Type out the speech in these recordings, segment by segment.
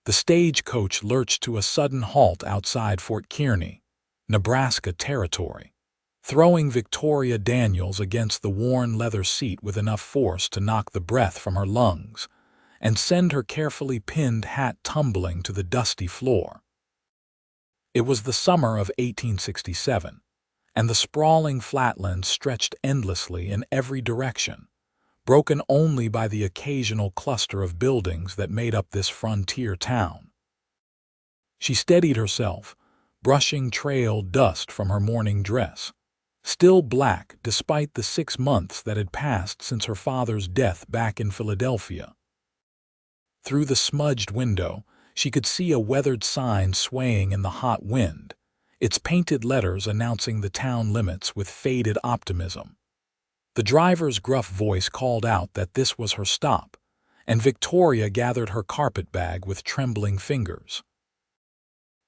The stagecoach lurched to a sudden halt outside Fort Kearny, Nebraska Territory, throwing Victoria Daniels against the worn leather seat with enough force to knock the breath from her lungs and send her carefully pinned hat tumbling to the dusty floor. It was the summer of 1867, and the sprawling flatlands stretched endlessly in every direction, broken only by the occasional cluster of buildings that made up this frontier town. She steadied herself, brushing trail dust from her morning dress, still black despite the 6 months that had passed since her father's death back in Philadelphia. Through the smudged window, she could see a weathered sign swaying in the hot wind, its painted letters announcing the town limits with faded optimism. The driver's gruff voice called out that this was her stop, and Victoria gathered her carpetbag with trembling fingers.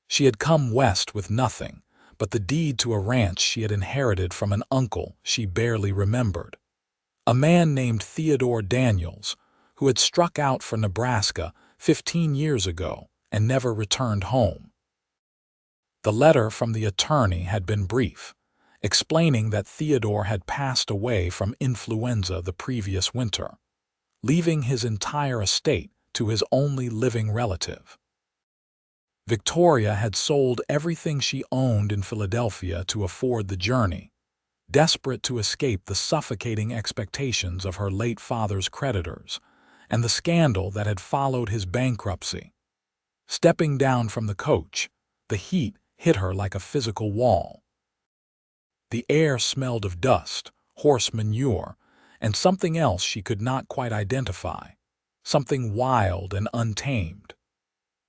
She had come west with nothing but the deed to a ranch she had inherited from an uncle she barely remembered, a man named Theodore Daniels, who had struck out for Nebraska 15 years ago and never returned home. The letter from the attorney had been brief, explaining that Theodore had passed away from influenza the previous winter, leaving his entire estate to his only living relative. Victoria had sold everything she owned in Philadelphia to afford the journey, desperate to escape the suffocating expectations of her late father's creditors and the scandal that had followed his bankruptcy. Stepping down from the coach, the heat hit her like a physical wall. The air smelled of dust, horse manure, and something else she could not quite identify, something wild and untamed.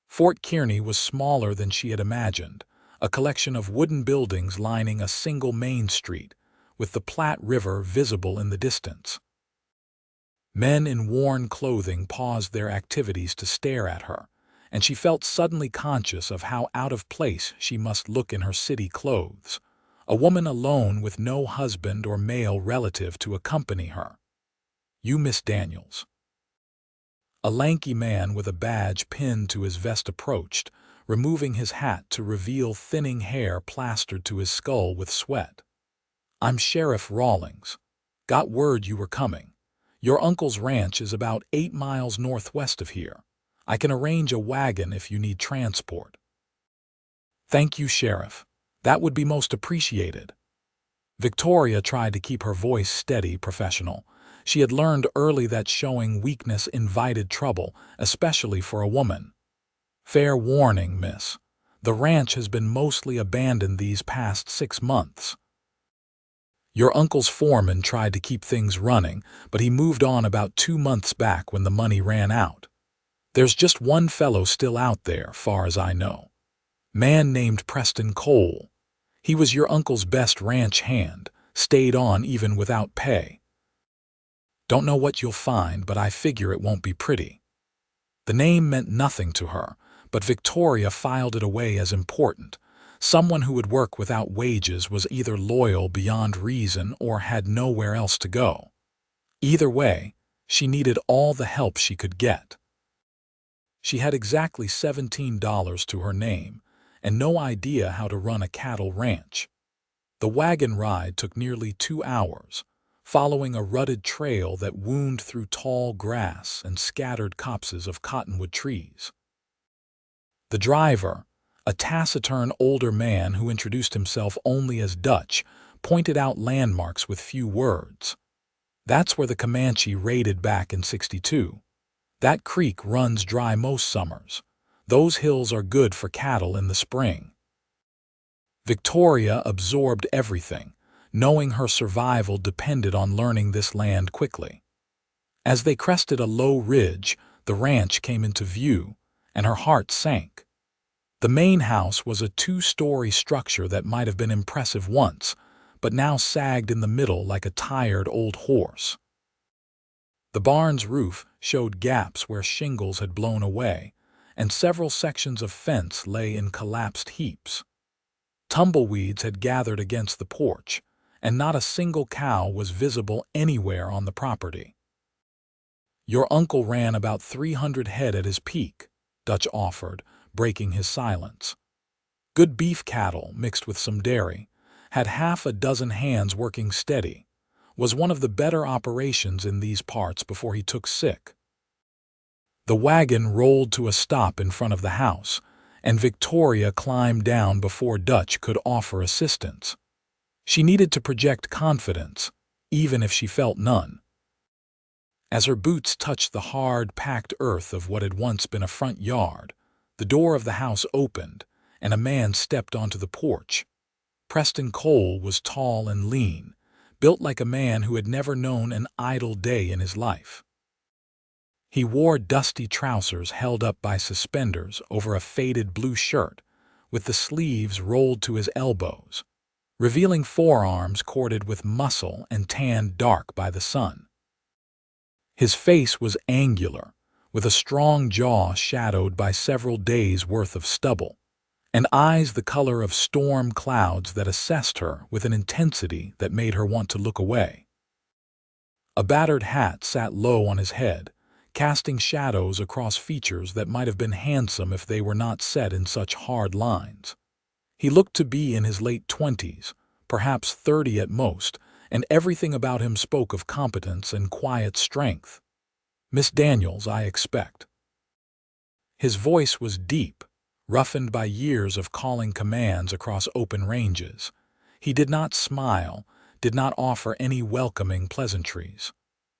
Fort Kearny was smaller than she had imagined, a collection of wooden buildings lining a single main street, with the Platte River visible in the distance. Men in worn clothing paused their activities to stare at her, and she felt suddenly conscious of how out of place she must look in her city clothes, a woman alone with no husband or male relative to accompany her. "You, Miss Daniels." A lanky man with a badge pinned to his vest approached, removing his hat to reveal thinning hair plastered to his skull with sweat. "I'm Sheriff Rawlings. Got word you were coming. Your uncle's ranch is about 8 miles northwest of here. I can arrange a wagon if you need transport." "Thank you, Sheriff. That would be most appreciated." Victoria tried to keep her voice steady, professional. She had learned early that showing weakness invited trouble, especially for a woman. "Fair warning, miss. The ranch has been mostly abandoned these past 6 months. Your uncle's foreman tried to keep things running, but he moved on about 2 months back when the money ran out. There's just one fellow still out there, far as I know. Man named Preston Cole. He was your uncle's best ranch hand, stayed on even without pay. Don't know what you'll find, but I figure it won't be pretty." The name meant nothing to her, but Victoria filed it away as important. Someone who would work without wages was either loyal beyond reason or had nowhere else to go. Either way, she needed all the help she could get. She had exactly $17 to her name, and no idea how to run a cattle ranch. The wagon ride took nearly 2 hours, following a rutted trail that wound through tall grass and scattered copses of cottonwood trees. The driver, a taciturn older man who introduced himself only as Dutch, pointed out landmarks with few words. "That's where the Comanche raided back in '62. That creek runs dry most summers. Those hills are good for cattle in the spring." Victoria absorbed everything, knowing her survival depended on learning this land quickly. As they crested a low ridge, the ranch came into view, and her heart sank. The main house was a 2-story structure that might have been impressive once, but now sagged in the middle like a tired old horse. The barn's roof showed gaps where shingles had blown away, and several sections of fence lay in collapsed heaps. Tumbleweeds had gathered against the porch, and not a single cow was visible anywhere on the property. "Your uncle ran about 300 head at his peak," Dutch offered, breaking his silence. Good beef cattle, mixed with some dairy, had half a dozen hands working steady, was one of the better operations in these parts before he took sick. The wagon rolled to a stop in front of the house, and Victoria climbed down before Dutch could offer assistance. She needed to project confidence, even if she felt none. As her boots touched the hard, packed earth of what had once been a front yard, the door of the house opened, and a man stepped onto the porch. Preston Cole was tall and lean, built like a man who had never known an idle day in his life. He wore dusty trousers held up by suspenders over a faded blue shirt, with the sleeves rolled to his elbows, revealing forearms corded with muscle and tanned dark by the sun. His face was angular, with a strong jaw shadowed by several days' worth of stubble, and eyes the color of storm clouds that assessed her with an intensity that made her want to look away. A battered hat sat low on his head, casting shadows across features that might have been handsome if they were not set in such hard lines. He looked to be in his late 20s, perhaps 30 at most, and everything about him spoke of competence and quiet strength. "Miss Daniels, I expect." His voice was deep, roughened by years of calling commands across open ranges. He did not smile, did not offer any welcoming pleasantries.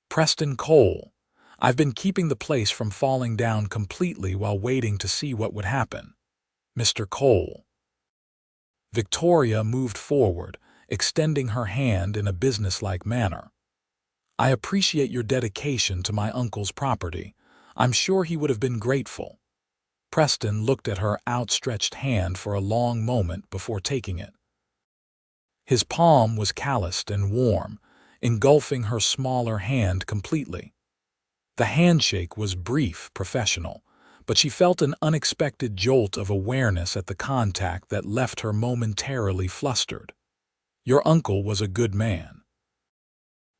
"Preston Cole, I've been keeping the place from falling down completely while waiting to see what would happen. Mr. Cole." Victoria moved forward, extending her hand in a businesslike manner. "I appreciate your dedication to my uncle's property. I'm sure he would have been grateful." Preston looked at her outstretched hand for a long moment before taking it. His palm was calloused and warm, engulfing her smaller hand completely. The handshake was brief, professional, but she felt an unexpected jolt of awareness at the contact that left her momentarily flustered. Your uncle was a good man.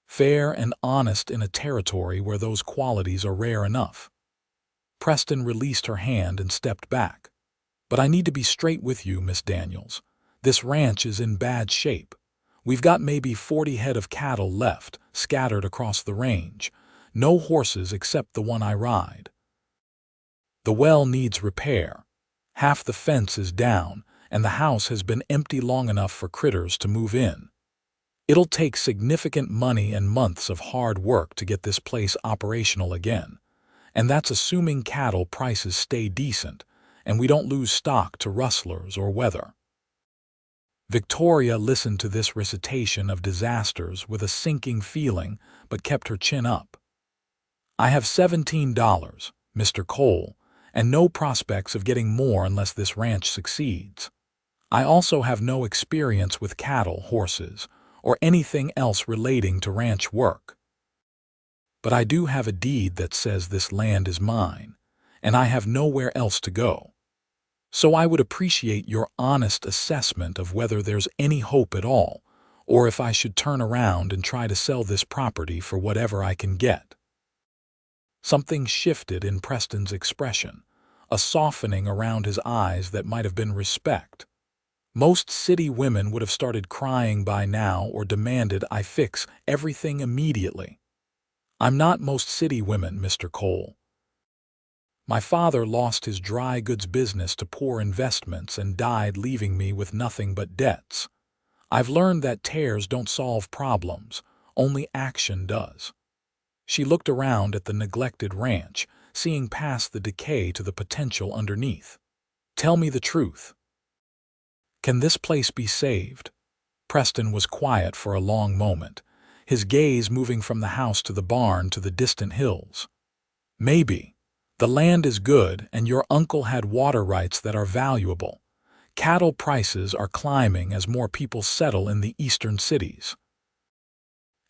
Fair and honest in a territory where those qualities are rare enough. Preston released her hand and stepped back. "But I need to be straight with you, Miss Daniels. This ranch is in bad shape. We've got maybe 40 head of cattle left, scattered across the range. No horses except the one I ride. The well needs repair. Half the fence is down, and the house has been empty long enough for critters to move in. It'll take significant money and months of hard work to get this place operational again, and that's assuming cattle prices stay decent and we don't lose stock to rustlers or weather." Victoria listened to this recitation of disasters with a sinking feeling but kept her chin up. "I have $17, Mr. Cole, and no prospects of getting more unless this ranch succeeds. I also have no experience with cattle, horses, or anything else relating to ranch work. But I do have a deed that says this land is mine, and I have nowhere else to go. So I would appreciate your honest assessment of whether there's any hope at all, or if I should turn around and try to sell this property for whatever I can get." Something shifted in Preston's expression, a softening around his eyes that might have been respect. Most city women would have started crying by now or demanded I fix everything immediately. "I'm not most city women, Mr. Cole. My father lost his dry goods business to poor investments and died leaving me with nothing but debts. I've learned that tears don't solve problems, only action does." She looked around at the neglected ranch, seeing past the decay to the potential underneath. "Tell me the truth. Can this place be saved?" Preston was quiet for a long moment, his gaze moving from the house to the barn to the distant hills. "Maybe. The land is good, and your uncle had water rights that are valuable. Cattle prices are climbing as more people settle in the eastern cities.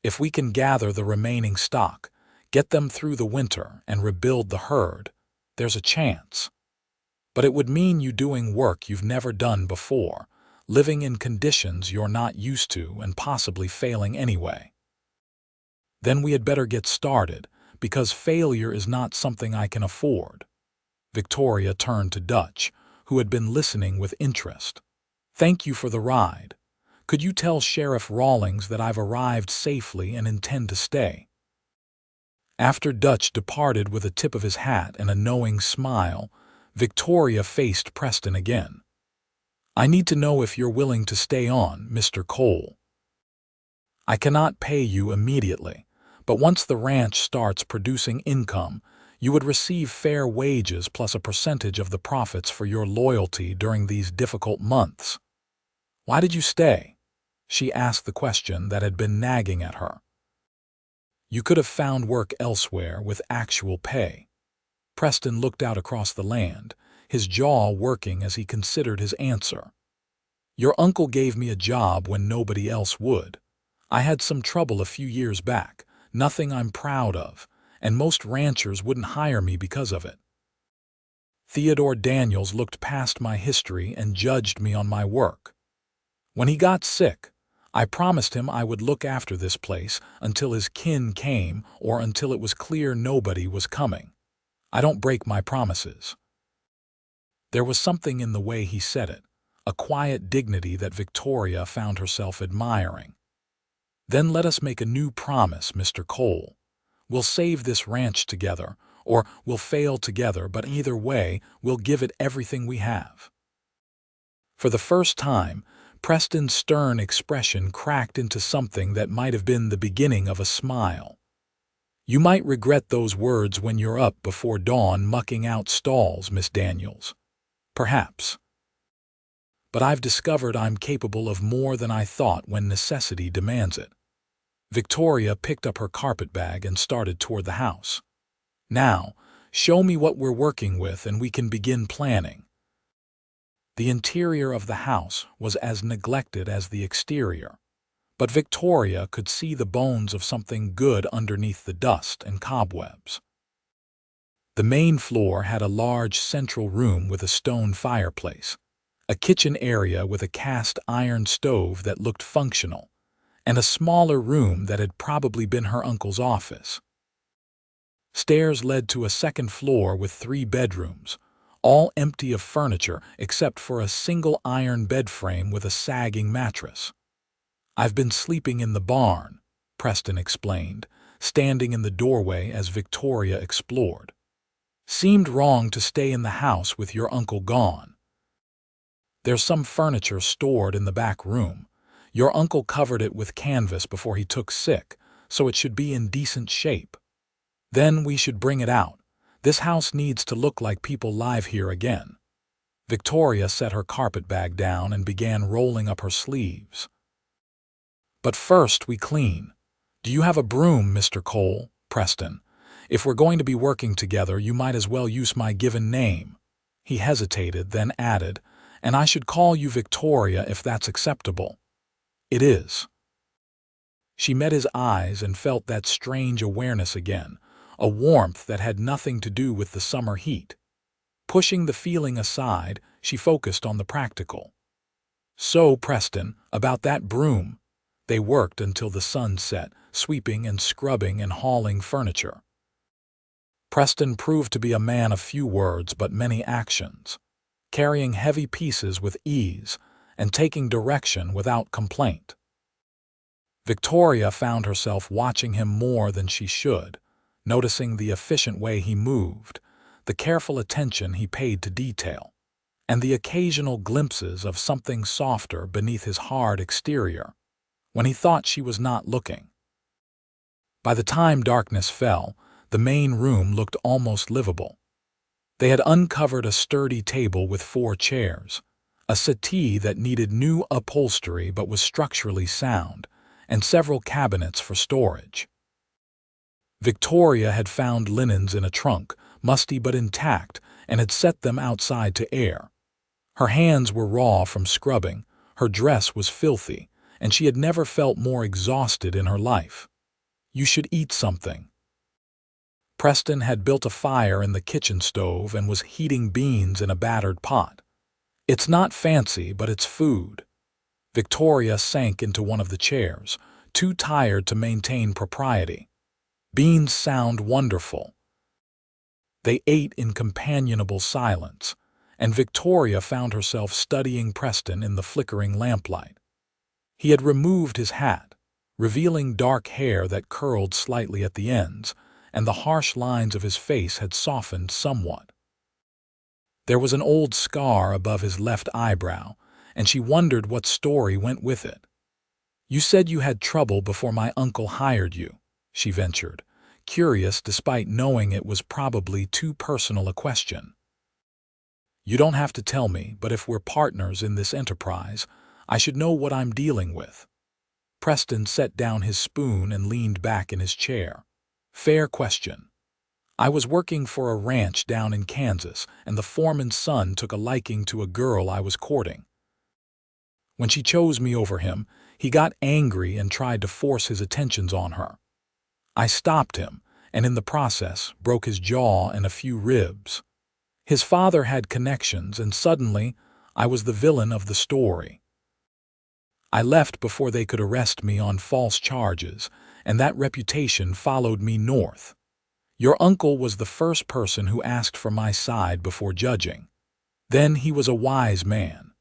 If we can gather the remaining stock, get them through the winter, and rebuild the herd, there's a chance. But it would mean you doing work you've never done before, living in conditions you're not used to, and possibly failing anyway. Then we had better get started, because failure is not something I can afford." Victoria turned to Dutch, who had been listening with interest. "Thank you for the ride. Could you tell Sheriff Rawlings that I've arrived safely and intend to stay?" After Dutch departed with a tip of his hat and a knowing smile, Victoria faced Preston again. "I need to know if you're willing to stay on, Mr. Cole. I cannot pay you immediately, but once the ranch starts producing income, you would receive fair wages plus a percentage of the profits for your loyalty during these difficult months." "Why did you stay?" She asked the question that had been nagging at her. "You could have found work elsewhere with actual pay." Preston looked out across the land, his jaw working as he considered his answer. "Your uncle gave me a job when nobody else would. I had some trouble a few years back, nothing I'm proud of, and most ranchers wouldn't hire me because of it. Theodore Daniels looked past my history and judged me on my work. When he got sick, I promised him I would look after this place until his kin came or until it was clear nobody was coming. I don't break my promises." There was something in the way he said it, a quiet dignity that Victoria found herself admiring. "Then let us make a new promise, Mr. Cole. We'll save this ranch together, or we'll fail together, but either way, we'll give it everything we have." For the first time, Preston's stern expression cracked into something that might have been the beginning of a smile. "You might regret those words when you're up before dawn mucking out stalls, Miss Daniels. Perhaps. But I've discovered I'm capable of more than I thought when necessity demands it." Victoria picked up her carpetbag and started toward the house. "Now, show me what we're working with and we can begin planning." The interior of the house was as neglected as the exterior, but Victoria could see the bones of something good underneath the dust and cobwebs. The main floor had a large central room with a stone fireplace, a kitchen area with a cast iron stove that looked functional, and a smaller room that had probably been her uncle's office. Stairs led to a second floor with 3 bedrooms, all empty of furniture except for a single iron bed frame with a sagging mattress. "I've been sleeping in the barn," Preston explained, standing in the doorway as Victoria explored. "Seemed wrong to stay in the house with your uncle gone. There's some furniture stored in the back room. Your uncle covered it with canvas before he took sick, so it should be in decent shape. Then we should bring it out. This house needs to look like people live here again." Victoria set her carpetbag down and began rolling up her sleeves. "But first we clean. Do you have a broom, Mr. Cole?" "Preston, if we're going to be working together, you might as well use my given name." He hesitated, then added, "And I should call you Victoria if that's acceptable." "It is." She met his eyes and felt that strange awareness again, a warmth that had nothing to do with the summer heat. Pushing the feeling aside, she focused on the practical. "So, Preston, about that broom." They worked until the sun set, sweeping and scrubbing and hauling furniture. Preston proved to be a man of few words but many actions, carrying heavy pieces with ease and taking direction without complaint. Victoria found herself watching him more than she should, noticing the efficient way he moved, the careful attention he paid to detail, and the occasional glimpses of something softer beneath his hard exterior, when he thought she was not looking. By the time darkness fell, the main room looked almost livable. They had uncovered a sturdy table with 4 chairs, a settee that needed new upholstery but was structurally sound, and several cabinets for storage. Victoria had found linens in a trunk, musty but intact, and had set them outside to air. Her hands were raw from scrubbing, her dress was filthy, and she had never felt more exhausted in her life. "You should eat something." Preston had built a fire in the kitchen stove and was heating beans in a battered pot. "It's not fancy, but it's food." Victoria sank into one of the chairs, too tired to maintain propriety. "Beans sound wonderful." They ate in companionable silence, and Victoria found herself studying Preston in the flickering lamplight. He had removed his hat, revealing dark hair that curled slightly at the ends, and the harsh lines of his face had softened somewhat. There was an old scar above his left eyebrow, and she wondered what story went with it. "You said you had trouble before my uncle hired you," she ventured, curious despite knowing it was probably too personal a question. "You don't have to tell me, but if we're partners in this enterprise, I should know what I'm dealing with." Preston set down his spoon and leaned back in his chair. "Fair question. I was working for a ranch down in Kansas, and the foreman's son took a liking to a girl I was courting. When she chose me over him, he got angry and tried to force his attentions on her. I stopped him, and in the process broke his jaw and a few ribs. His father had connections, and suddenly I was the villain of the story. I left before they could arrest me on false charges, and that reputation followed me north. Your uncle was the first person who asked for my side before judging. Then he was a wise man."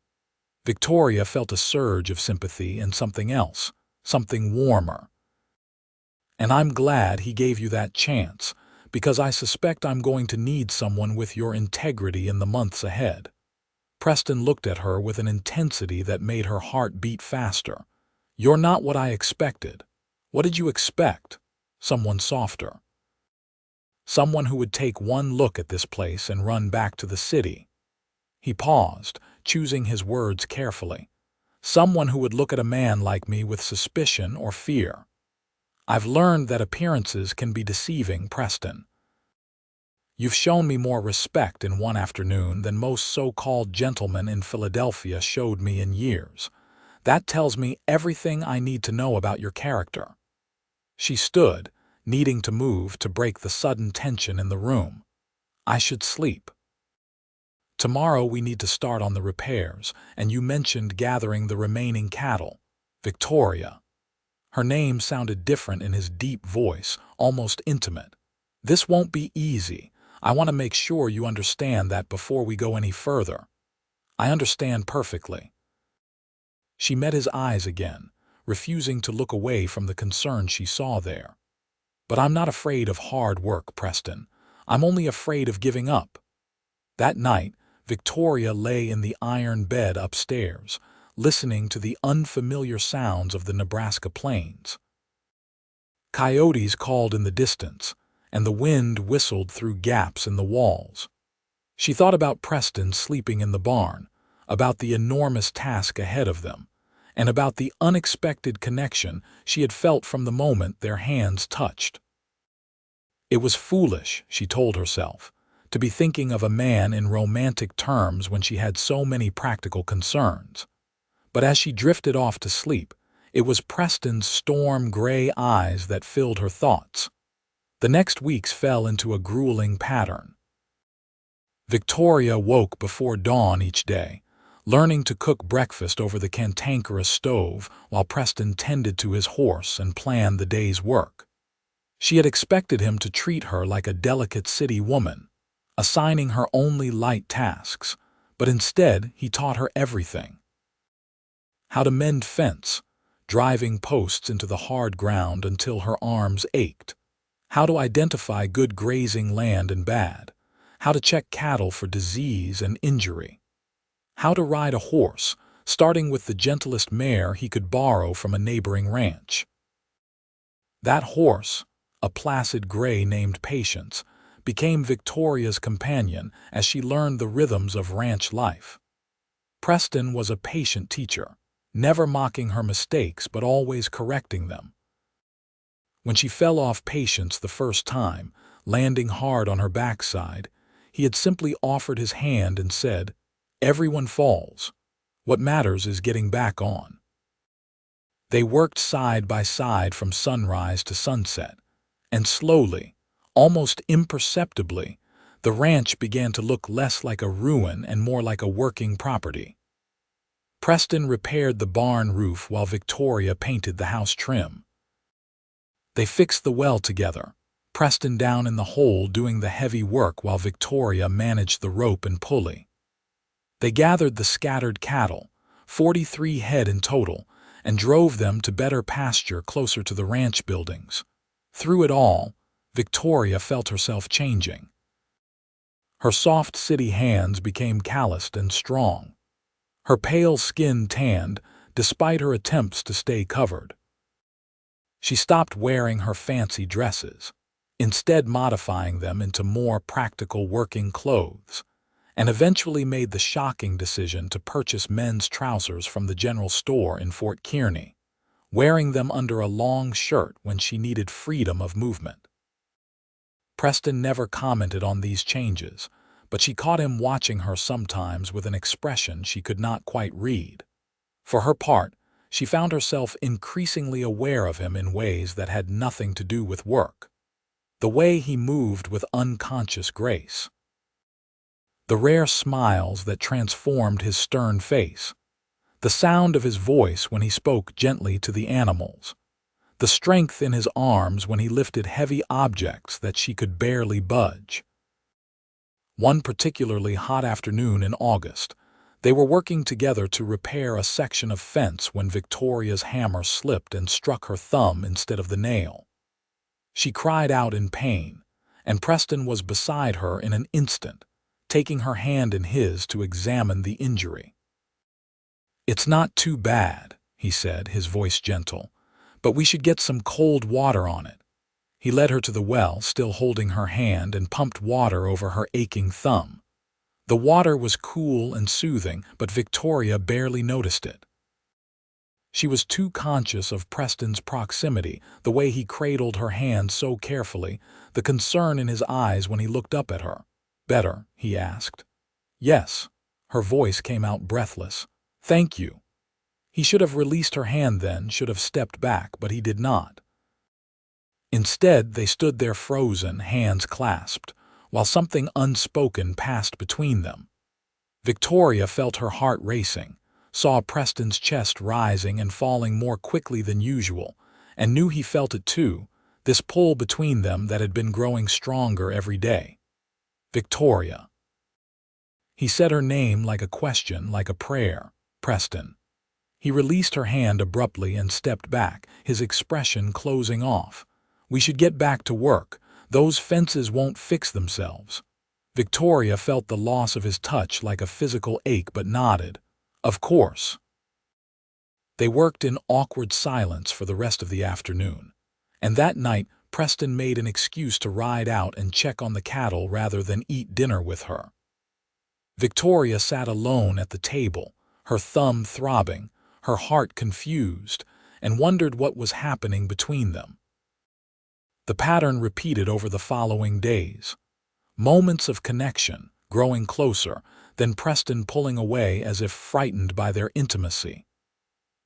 Victoria felt a surge of sympathy and something else, something warmer. "And I'm glad he gave you that chance, because I suspect I'm going to need someone with your integrity in the months ahead." Preston looked at her with an intensity that made her heart beat faster. "You're not what I expected." "What did you expect?" "Someone softer. Someone who would take one look at this place and run back to the city." He paused, choosing his words carefully. "Someone who would look at a man like me with suspicion or fear. I've learned that appearances can be deceiving, Preston. You've shown me more respect in one afternoon than most so-called gentlemen in Philadelphia showed me in years. That tells me everything I need to know about your character." She stood, needing to move to break the sudden tension in the room. "I should sleep. Tomorrow we need to start on the repairs, and you mentioned gathering the remaining cattle." "Victoria." Her name sounded different in his deep voice, almost intimate. "This won't be easy. I want to make sure you understand that before we go any further." "I understand perfectly." She met his eyes again, refusing to look away from the concern she saw there. "But I'm not afraid of hard work, Preston. I'm only afraid of giving up." That night, Victoria lay in the iron bed upstairs, listening to the unfamiliar sounds of the Nebraska plains. Coyotes called in the distance, and the wind whistled through gaps in the walls. She thought about Preston sleeping in the barn, about the enormous task ahead of them, and about the unexpected connection she had felt from the moment their hands touched. It was foolish, she told herself, to be thinking of a man in romantic terms when she had so many practical concerns. But as she drifted off to sleep, it was Preston's storm-gray eyes that filled her thoughts. The next weeks fell into a grueling pattern. Victoria woke before dawn each day, learning to cook breakfast over the cantankerous stove while Preston tended to his horse and planned the day's work. She had expected him to treat her like a delicate city woman, assigning her only light tasks, but instead he taught her everything. How to mend fence, driving posts into the hard ground until her arms ached. How to identify good grazing land and bad. How to check cattle for disease and injury. How to ride a horse, starting with the gentlest mare he could borrow from a neighboring ranch. That horse, a placid gray named Patience, became Victoria's companion as she learned the rhythms of ranch life. Preston was a patient teacher, never mocking her mistakes but always correcting them. When she fell off Patience the first time, landing hard on her backside, he had simply offered his hand and said, "Everyone falls. What matters is getting back on." They worked side by side from sunrise to sunset, and slowly, almost imperceptibly, the ranch began to look less like a ruin and more like a working property. Preston repaired the barn roof while Victoria painted the house trim. They fixed the well together, Preston down in the hole doing the heavy work while Victoria managed the rope and pulley. They gathered the scattered cattle, 43 head in total, and drove them to better pasture closer to the ranch buildings. Through it all, Victoria felt herself changing. Her soft city hands became calloused and strong. Her pale skin tanned, despite her attempts to stay covered. She stopped wearing her fancy dresses, instead modifying them into more practical working clothes, and eventually made the shocking decision to purchase men's trousers from the general store in Fort Kearny, wearing them under a long shirt when she needed freedom of movement. Preston never commented on these changes, but she caught him watching her sometimes with an expression she could not quite read. For her part, she found herself increasingly aware of him in ways that had nothing to do with work. The way he moved with unconscious grace. The rare smiles that transformed his stern face. The sound of his voice when he spoke gently to the animals. The strength in his arms when he lifted heavy objects that she could barely budge. One particularly hot afternoon in August, they were working together to repair a section of fence when Victoria's hammer slipped and struck her thumb instead of the nail. She cried out in pain, and Preston was beside her in an instant, taking her hand in his to examine the injury. "It's not too bad," he said, his voice gentle, "but we should get some cold water on it." He led her to the well, still holding her hand, and pumped water over her aching thumb. The water was cool and soothing, but Victoria barely noticed it. She was too conscious of Preston's proximity, the way he cradled her hand so carefully, the concern in his eyes when he looked up at her. "Better?" he asked. "Yes." Her voice came out breathless. "Thank you." He should have released her hand then, should have stepped back, but he did not. Instead, they stood there frozen, hands clasped, while something unspoken passed between them. Victoria felt her heart racing, saw Preston's chest rising and falling more quickly than usual, and knew he felt it too, this pull between them that had been growing stronger every day. "Victoria." He said her name like a question, like a prayer. "Preston." He released her hand abruptly and stepped back, his expression closing off. "We should get back to work. Those fences won't fix themselves." Victoria felt the loss of his touch like a physical ache but nodded. "Of course." They worked in awkward silence for the rest of the afternoon, and that night Preston made an excuse to ride out and check on the cattle rather than eat dinner with her. Victoria sat alone at the table, her thumb throbbing, her heart confused, and wondered what was happening between them. The pattern repeated over the following days. Moments of connection, growing closer, then Preston pulling away as if frightened by their intimacy.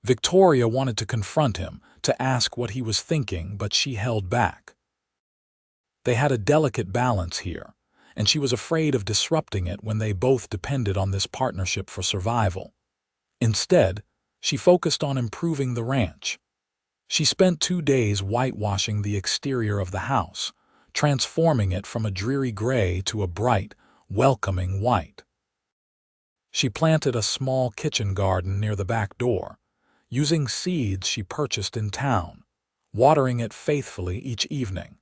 Victoria wanted to confront him, to ask what he was thinking, but she held back. They had a delicate balance here, and she was afraid of disrupting it when they both depended on this partnership for survival. Instead, she focused on improving the ranch. She spent 2 days whitewashing the exterior of the house, transforming it from a dreary gray to a bright, welcoming white. She planted a small kitchen garden near the back door, using seeds she purchased in town, watering it faithfully each evening.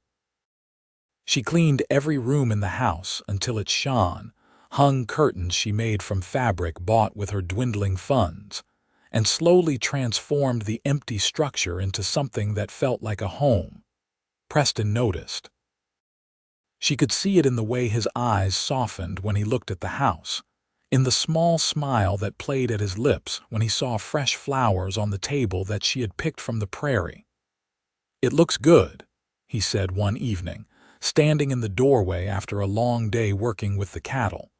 She cleaned every room in the house until it shone, hung curtains she made from fabric bought with her dwindling funds, and slowly transformed the empty structure into something that felt like a home. Preston noticed. She could see it in the way his eyes softened when he looked at the house, in the small smile that played at his lips when he saw fresh flowers on the table that she had picked from the prairie. "It looks good," he said one evening, standing in the doorway after a long day working with the cattle.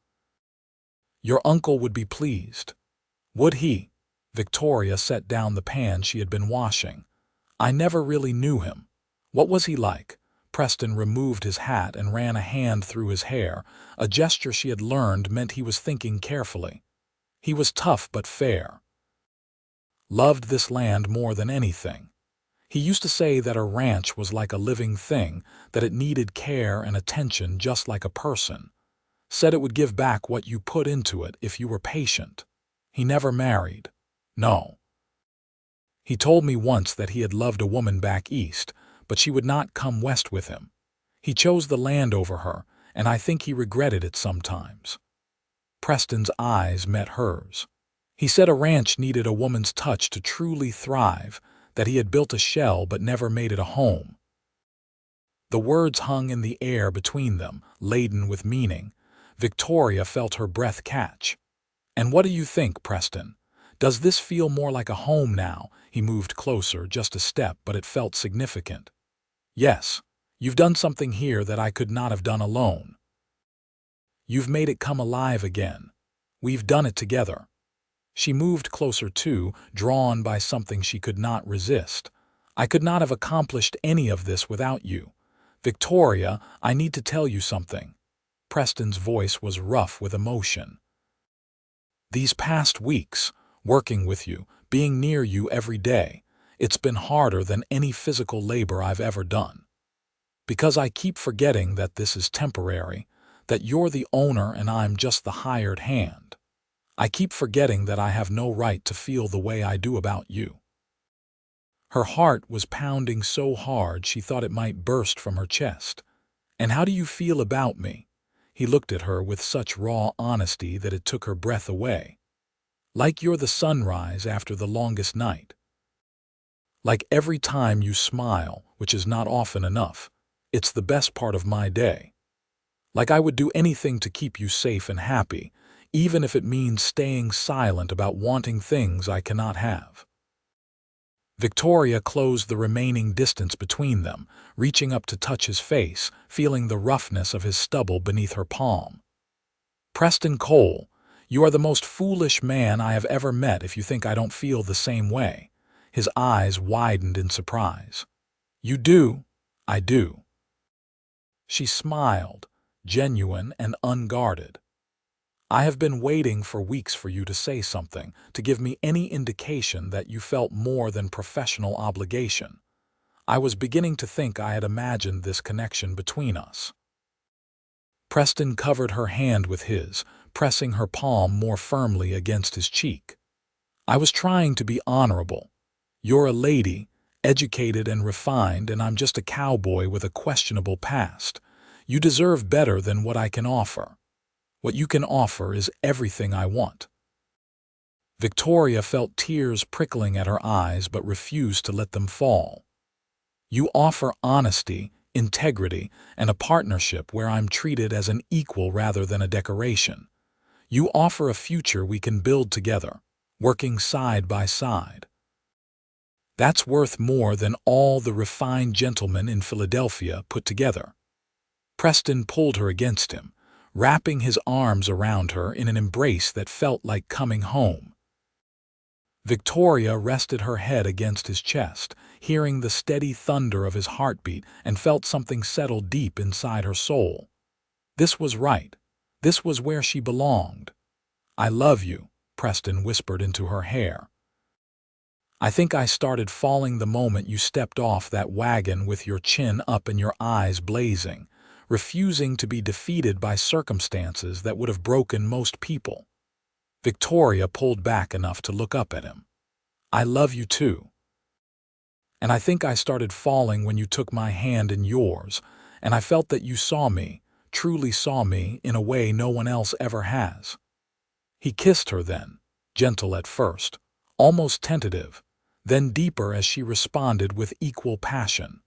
"Your uncle would be pleased." "Would he?" Victoria set down the pan she had been washing. "I never really knew him. What was he like?" Preston removed his hat and ran a hand through his hair, a gesture she had learned meant he was thinking carefully. "He was tough but fair. Loved this land more than anything. He used to say that a ranch was like a living thing, that it needed care and attention just like a person. Said it would give back what you put into it if you were patient. He never married. No. He told me once that he had loved a woman back east, but she would not come west with him. He chose the land over her, and I think he regretted it sometimes. Preston's eyes met hers. He said a ranch needed a woman's touch to truly thrive, that he had built a shell but never made it a home. The words hung in the air between them, laden with meaning. Victoria felt her breath catch. "And what do you think, Preston? Does this feel more like a home now?" He moved closer, just a step, but it felt significant. "Yes, you've done something here that I could not have done alone. You've made it come alive again. We've done it together." She moved closer too, drawn by something she could not resist. "I could not have accomplished any of this without you. Victoria, I need to tell you something." Preston's voice was rough with emotion. "These past weeks, working with you, being near you every day, it's been harder than any physical labor I've ever done. Because I keep forgetting that this is temporary, that you're the owner and I'm just the hired hand. I keep forgetting that I have no right to feel the way I do about you." Her heart was pounding so hard she thought it might burst from her chest. "And how do you feel about me?" He looked at her with such raw honesty that it took her breath away. "Like you're the sunrise after the longest night. Like every time you smile, which is not often enough, it's the best part of my day. Like I would do anything to keep you safe and happy, even if it means staying silent about wanting things I cannot have." Victoria closed the remaining distance between them, reaching up to touch his face, feeling the roughness of his stubble beneath her palm. "Preston Cole, you are the most foolish man I have ever met if you think I don't feel the same way." His eyes widened in surprise. "You do?" "I do." She smiled, genuine and unguarded. "I have been waiting for weeks for you to say something, to give me any indication that you felt more than professional obligation. I was beginning to think I had imagined this connection between us." Preston covered her hand with his, pressing her palm more firmly against his cheek. "I was trying to be honorable. You're a lady, educated and refined, and I'm just a cowboy with a questionable past. You deserve better than what I can offer. What you can offer is everything I want." Victoria felt tears prickling at her eyes but refused to let them fall. "You offer honesty, integrity, and a partnership where I'm treated as an equal rather than a decoration. You offer a future we can build together, working side by side. That's worth more than all the refined gentlemen in Philadelphia put together." Preston pulled her against him, wrapping his arms around her in an embrace that felt like coming home. Victoria rested her head against his chest, hearing the steady thunder of his heartbeat, and felt something settle deep inside her soul. This was right. This was where she belonged. "I love you," Preston whispered into her hair. "I think I started falling the moment you stepped off that wagon with your chin up and your eyes blazing, refusing to be defeated by circumstances that would have broken most people." Victoria pulled back enough to look up at him. "I love you too. And I think I started falling when you took my hand in yours, and I felt that you saw me, truly saw me, in a way no one else ever has." He kissed her then, gentle at first, almost tentative, then deeper as she responded with equal passion.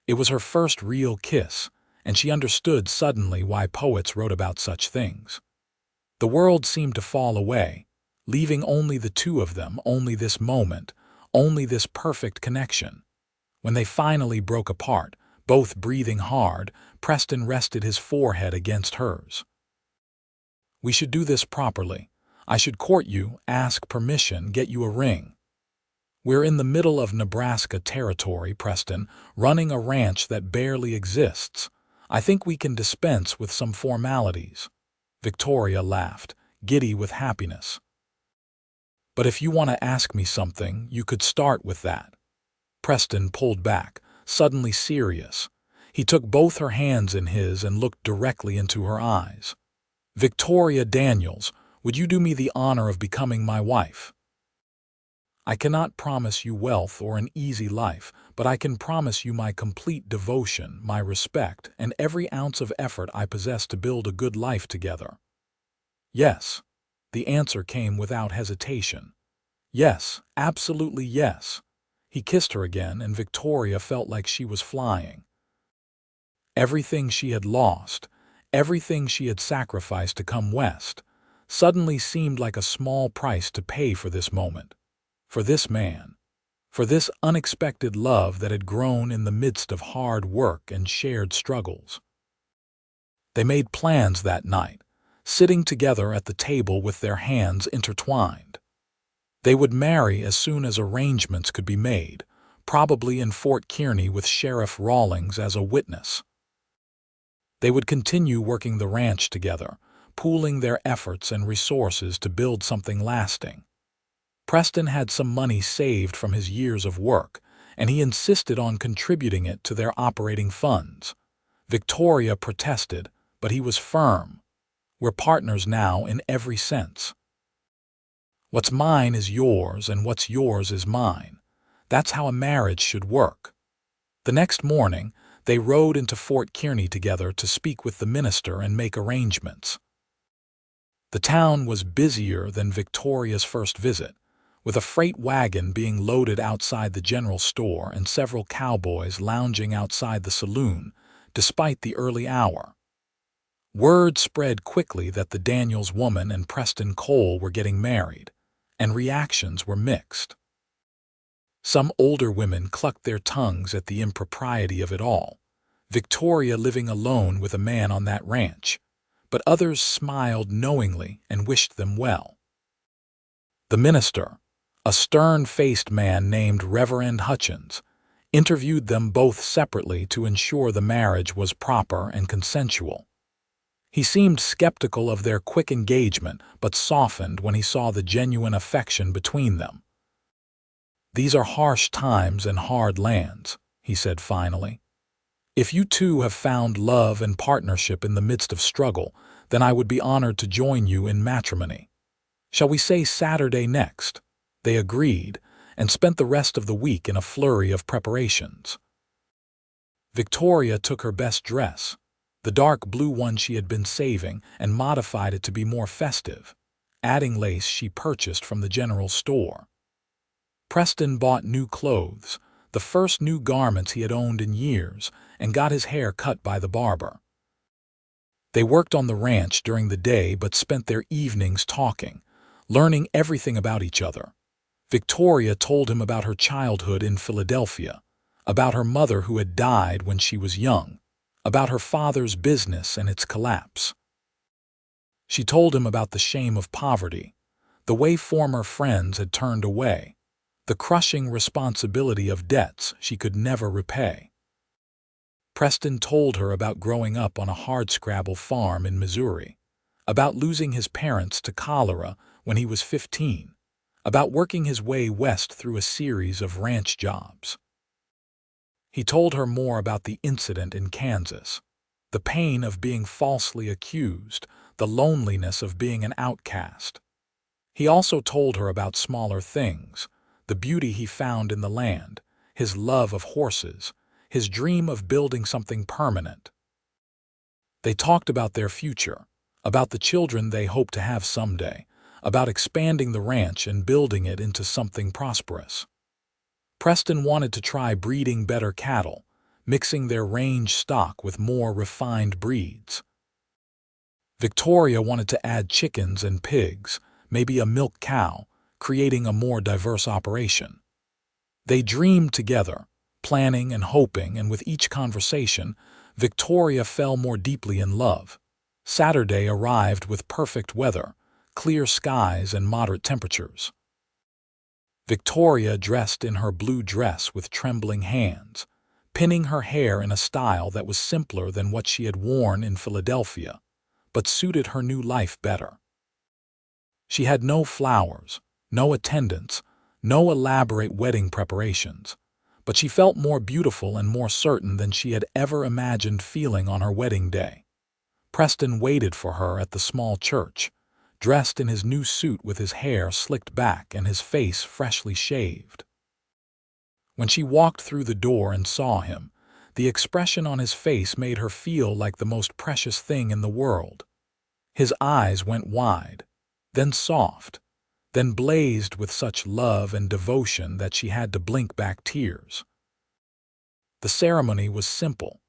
It was her first real kiss, and she understood suddenly why poets wrote about such things. The world seemed to fall away, leaving only the two of them, only this moment, only this perfect connection. When they finally broke apart, both breathing hard, Preston rested his forehead against hers. "We should do this properly. I should court you, ask permission, get you a ring. We're in the middle of Nebraska Territory, Preston, running a ranch that barely exists. I think we can dispense with some formalities." Victoria laughed, giddy with happiness. "But if you want to ask me something, you could start with that." Preston pulled back, suddenly serious. He took both her hands in his and looked directly into her eyes. "Victoria Daniels, would you do me the honor of becoming my wife? I cannot promise you wealth or an easy life, but I can promise you my complete devotion, my respect, and every ounce of effort I possess to build a good life together." "Yes." The answer came without hesitation. "Yes, absolutely yes." He kissed her again, and Victoria felt like she was flying. Everything she had lost, everything she had sacrificed to come west, suddenly seemed like a small price to pay for this moment, for this man, for this unexpected love that had grown in the midst of hard work and shared struggles. They made plans that night, sitting together at the table with their hands intertwined. They would marry as soon as arrangements could be made, probably in Fort Kearny with Sheriff Rawlings as a witness. They would continue working the ranch together, pooling their efforts and resources to build something lasting. Preston had some money saved from his years of work, and he insisted on contributing it to their operating funds. Victoria protested, but he was firm. "We're partners now in every sense. What's mine is yours, and what's yours is mine. That's how a marriage should work." The next morning, they rode into Fort Kearny together to speak with the minister and make arrangements. The town was busier than Victoria's first visit, with a freight wagon being loaded outside the general store and several cowboys lounging outside the saloon, despite the early hour. Word spread quickly that the Daniels woman and Preston Cole were getting married, and reactions were mixed. Some older women clucked their tongues at the impropriety of it all, Victoria living alone with a man on that ranch, but others smiled knowingly and wished them well. The minister, a stern-faced man named Reverend Hutchins, interviewed them both separately to ensure the marriage was proper and consensual. He seemed skeptical of their quick engagement, but softened when he saw the genuine affection between them. "These are harsh times and hard lands," he said finally. "If you two have found love and partnership in the midst of struggle, then I would be honored to join you in matrimony. Shall we say Saturday next?" They agreed, and spent the rest of the week in a flurry of preparations. Victoria took her best dress, the dark blue one she had been saving, and modified it to be more festive, adding lace she purchased from the general store. Preston bought new clothes, the first new garments he had owned in years, and got his hair cut by the barber. They worked on the ranch during the day but spent their evenings talking, learning everything about each other. Victoria told him about her childhood in Philadelphia, about her mother who had died when she was young, about her father's business and its collapse. She told him about the shame of poverty, the way former friends had turned away, the crushing responsibility of debts she could never repay. Preston told her about growing up on a hardscrabble farm in Missouri, about losing his parents to cholera when he was 15, about working his way west through a series of ranch jobs. He told her more about the incident in Kansas, the pain of being falsely accused, the loneliness of being an outcast. He also told her about smaller things, the beauty he found in the land, his love of horses, his dream of building something permanent. They talked about their future, about the children they hoped to have someday, about expanding the ranch and building it into something prosperous. Preston wanted to try breeding better cattle, mixing their range stock with more refined breeds. Victoria wanted to add chickens and pigs, maybe a milk cow, creating a more diverse operation. They dreamed together, planning and hoping, and with each conversation, Victoria fell more deeply in love. Saturday arrived with perfect weather, clear skies and moderate temperatures. Victoria dressed in her blue dress with trembling hands, pinning her hair in a style that was simpler than what she had worn in Philadelphia, but suited her new life better. She had no flowers, no attendants, no elaborate wedding preparations, but she felt more beautiful and more certain than she had ever imagined feeling on her wedding day. Preston waited for her at the small church, dressed in his new suit with his hair slicked back and his face freshly shaved. When she walked through the door and saw him, the expression on his face made her feel like the most precious thing in the world. His eyes went wide, then soft, then blazed with such love and devotion that she had to blink back tears. The ceremony was simple,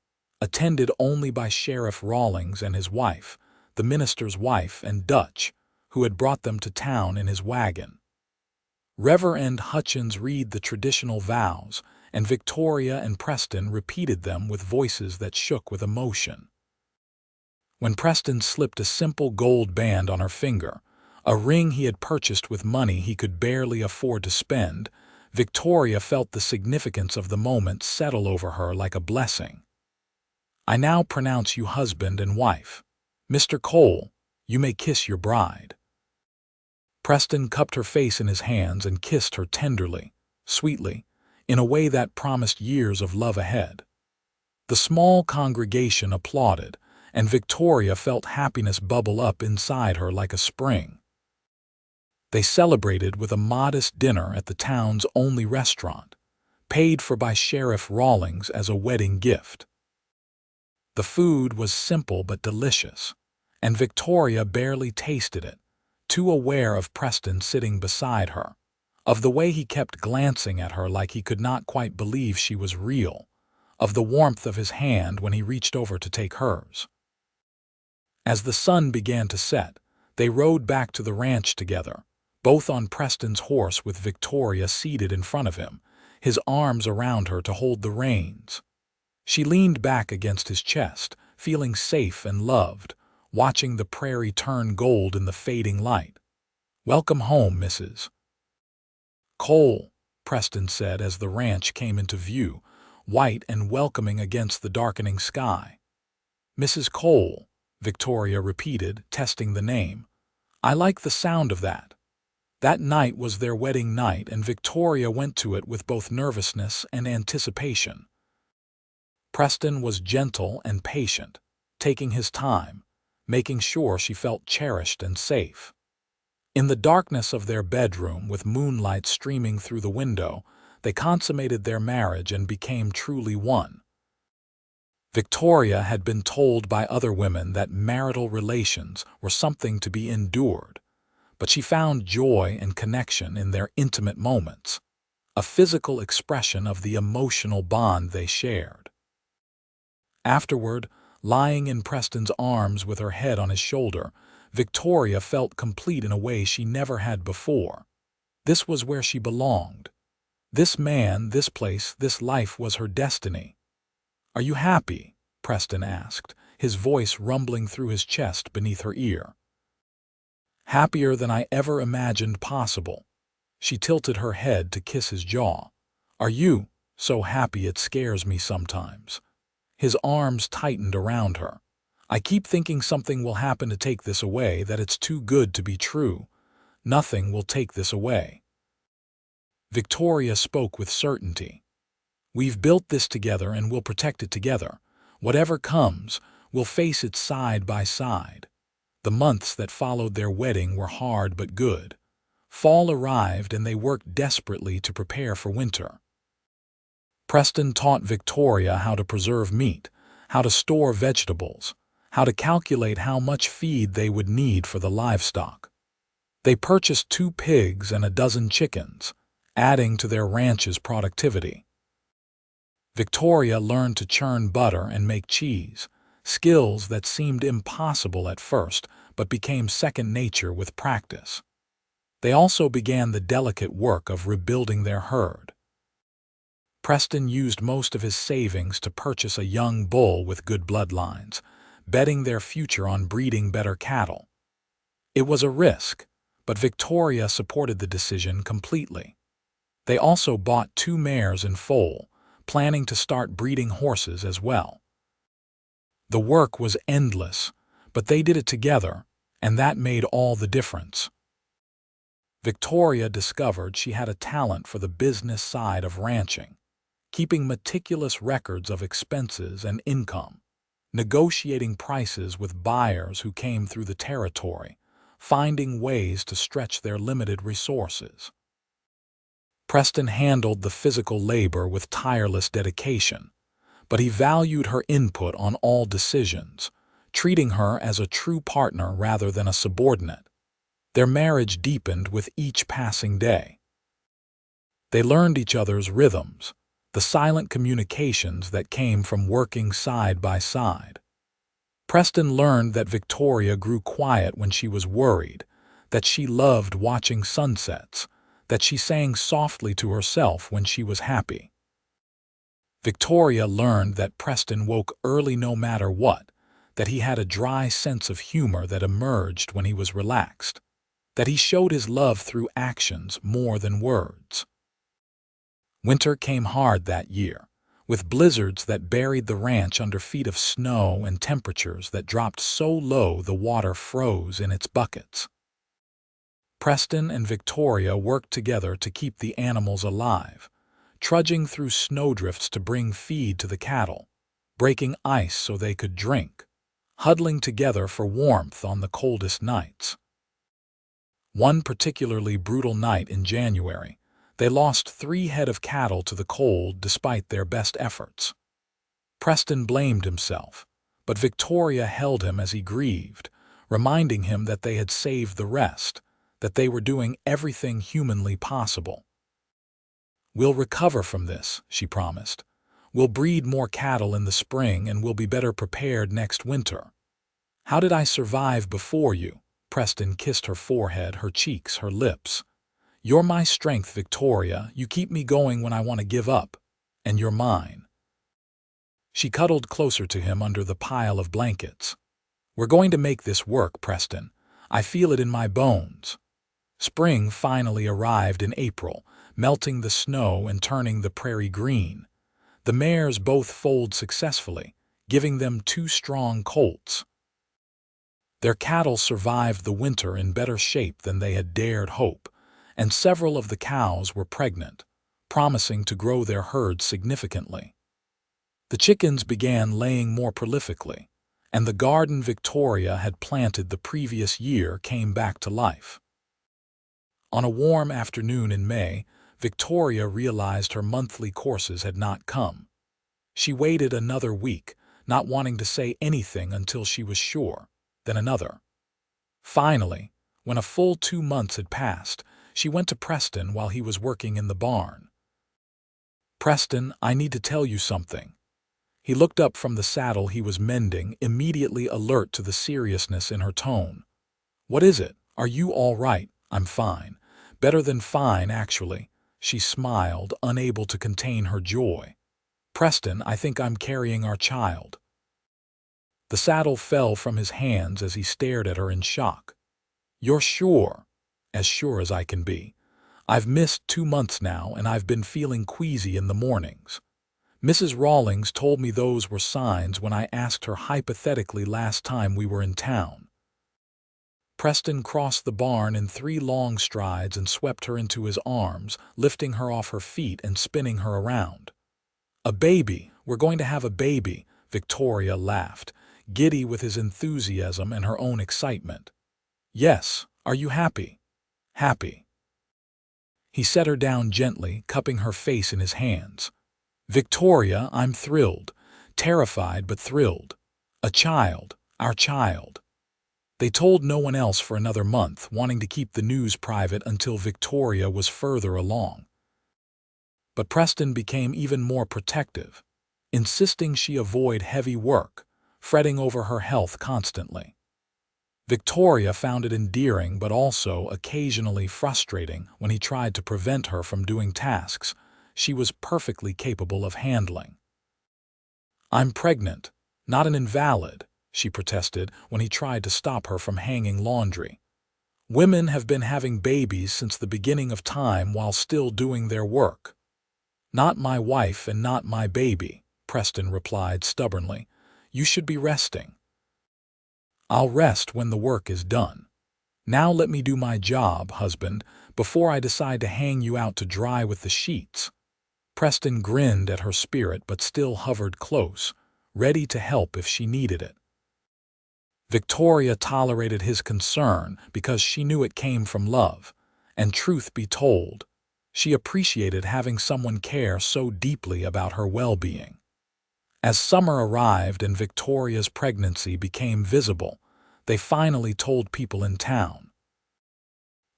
attended only by Sheriff Rawlings and his wife, the minister's wife and Dutch, who had brought them to town in his wagon. Reverend Hutchins read the traditional vows, and Victoria and Preston repeated them with voices that shook with emotion. When Preston slipped a simple gold band on her finger, a ring he had purchased with money he could barely afford to spend, Victoria felt the significance of the moment settle over her like a blessing. "I now pronounce you husband and wife. Mr. Cole, you may kiss your bride." Preston cupped her face in his hands and kissed her tenderly, sweetly, in a way that promised years of love ahead. The small congregation applauded, and Victoria felt happiness bubble up inside her like a spring. They celebrated with a modest dinner at the town's only restaurant, paid for by Sheriff Rawlings as a wedding gift. The food was simple but delicious, and Victoria barely tasted it, too aware of Preston sitting beside her, of the way he kept glancing at her like he could not quite believe she was real, of the warmth of his hand when he reached over to take hers. As the sun began to set, they rode back to the ranch together, both on Preston's horse with Victoria seated in front of him, his arms around her to hold the reins. She leaned back against his chest, feeling safe and loved, watching the prairie turn gold in the fading light. "Welcome home, Mrs. Cole," Preston said as the ranch came into view, white and welcoming against the darkening sky. "Mrs. Cole," Victoria repeated, testing the name. "I like the sound of that." That night was their wedding night, and Victoria went to it with both nervousness and anticipation. Preston was gentle and patient, taking his time, making sure she felt cherished and safe. In the darkness of their bedroom, with moonlight streaming through the window, they consummated their marriage and became truly one. Victoria had been told by other women that marital relations were something to be endured, but she found joy and connection in their intimate moments, a physical expression of the emotional bond they shared. Afterward, lying in Preston's arms with her head on his shoulder, Victoria felt complete in a way she never had before. This was where she belonged. This man, this place, this life was her destiny. "Are you happy?" Preston asked, his voice rumbling through his chest beneath her ear. "Happier than I ever imagined possible." She tilted her head to kiss his jaw. "Are you so happy it scares me sometimes?" His arms tightened around her. "I keep thinking something will happen to take this away, that it's too good to be true. Nothing will take this away." Victoria spoke with certainty. "We've built this together and we'll protect it together. Whatever comes, we'll face it side by side." The months that followed their wedding were hard but good. Fall arrived and they worked desperately to prepare for winter. Preston taught Victoria how to preserve meat, how to store vegetables, how to calculate how much feed they would need for the livestock. They purchased 2 pigs and a dozen chickens, adding to their ranch's productivity. Victoria learned to churn butter and make cheese, skills that seemed impossible at first but became second nature with practice. They also began the delicate work of rebuilding their herd. Preston used most of his savings to purchase a young bull with good bloodlines, betting their future on breeding better cattle. It was a risk, but Victoria supported the decision completely. They also bought 2 mares in foal, planning to start breeding horses as well. The work was endless, but they did it together, and that made all the difference. Victoria discovered she had a talent for the business side of ranching. keeping meticulous records of expenses and income, negotiating prices with buyers who came through the territory, finding ways to stretch their limited resources. Preston handled the physical labor with tireless dedication, but he valued her input on all decisions, treating her as a true partner rather than a subordinate. Their marriage deepened with each passing day. They learned each other's rhythms, the silent communications that came from working side by side. Preston learned that Victoria grew quiet when she was worried, that she loved watching sunsets, that she sang softly to herself when she was happy. Victoria learned that Preston woke early no matter what, that he had a dry sense of humor that emerged when he was relaxed, that he showed his love through actions more than words. Winter came hard that year, with blizzards that buried the ranch under feet of snow and temperatures that dropped so low the water froze in its buckets. Preston and Victoria worked together to keep the animals alive, trudging through snowdrifts to bring feed to the cattle, breaking ice so they could drink, huddling together for warmth on the coldest nights. One particularly brutal night in January, they lost 3 head of cattle to the cold despite their best efforts. Preston blamed himself, but Victoria held him as he grieved, reminding him that they had saved the rest, that they were doing everything humanly possible. "We'll recover from this," she promised. "We'll breed more cattle in the spring and we'll be better prepared next winter." "How did I survive before you?" Preston kissed her forehead, her cheeks, her lips. "You're my strength, Victoria. You keep me going when I want to give up. And you're mine." She cuddled closer to him under the pile of blankets. "We're going to make this work, Preston. I feel it in my bones." Spring finally arrived in April, melting the snow and turning the prairie green. The mares both foaled successfully, giving them 2 strong colts. Their cattle survived the winter in better shape than they had dared hope, and several of the cows were pregnant, promising to grow their herd significantly. The chickens began laying more prolifically, and the garden Victoria had planted the previous year came back to life. On a warm afternoon in May, Victoria realized her monthly courses had not come. She waited another week, not wanting to say anything until she was sure, then another. Finally, when a full 2 months had passed, she went to Preston while he was working in the barn. "Preston, I need to tell you something." He looked up from the saddle he was mending, immediately alert to the seriousness in her tone. "What is it? Are you all right?" "I'm fine. Better than fine, actually." She smiled, unable to contain her joy. "Preston, I think I'm carrying our child." The saddle fell from his hands as he stared at her in shock. "You're sure?" "As sure as I can be. I've missed 2 months now, and I've been feeling queasy in the mornings. Mrs. Rawlings told me those were signs when I asked her hypothetically last time we were in town." Preston crossed the barn in 3 long strides and swept her into his arms, lifting her off her feet and spinning her around. "A baby! We're going to have a baby!" Victoria laughed, giddy with his enthusiasm and her own excitement. "Yes, are you happy?" "Happy." He set her down gently, cupping her face in his hands. "Victoria, I'm thrilled. Terrified but thrilled. A child, our child." They told no one else for another month, wanting to keep the news private until Victoria was further along. But Preston became even more protective, insisting she avoid heavy work, fretting over her health constantly. Victoria found it endearing but also occasionally frustrating when he tried to prevent her from doing tasks she was perfectly capable of handling. "I'm pregnant, not an invalid," she protested when he tried to stop her from hanging laundry. "Women have been having babies since the beginning of time while still doing their work." "Not my wife and not my baby," Preston replied stubbornly. "You should be resting." "I'll rest when the work is done. Now let me do my job, husband, before I decide to hang you out to dry with the sheets." Preston grinned at her spirit but still hovered close, ready to help if she needed it. Victoria tolerated his concern because she knew it came from love, and truth be told, she appreciated having someone care so deeply about her well-being. As summer arrived and Victoria's pregnancy became visible, they finally told people in town.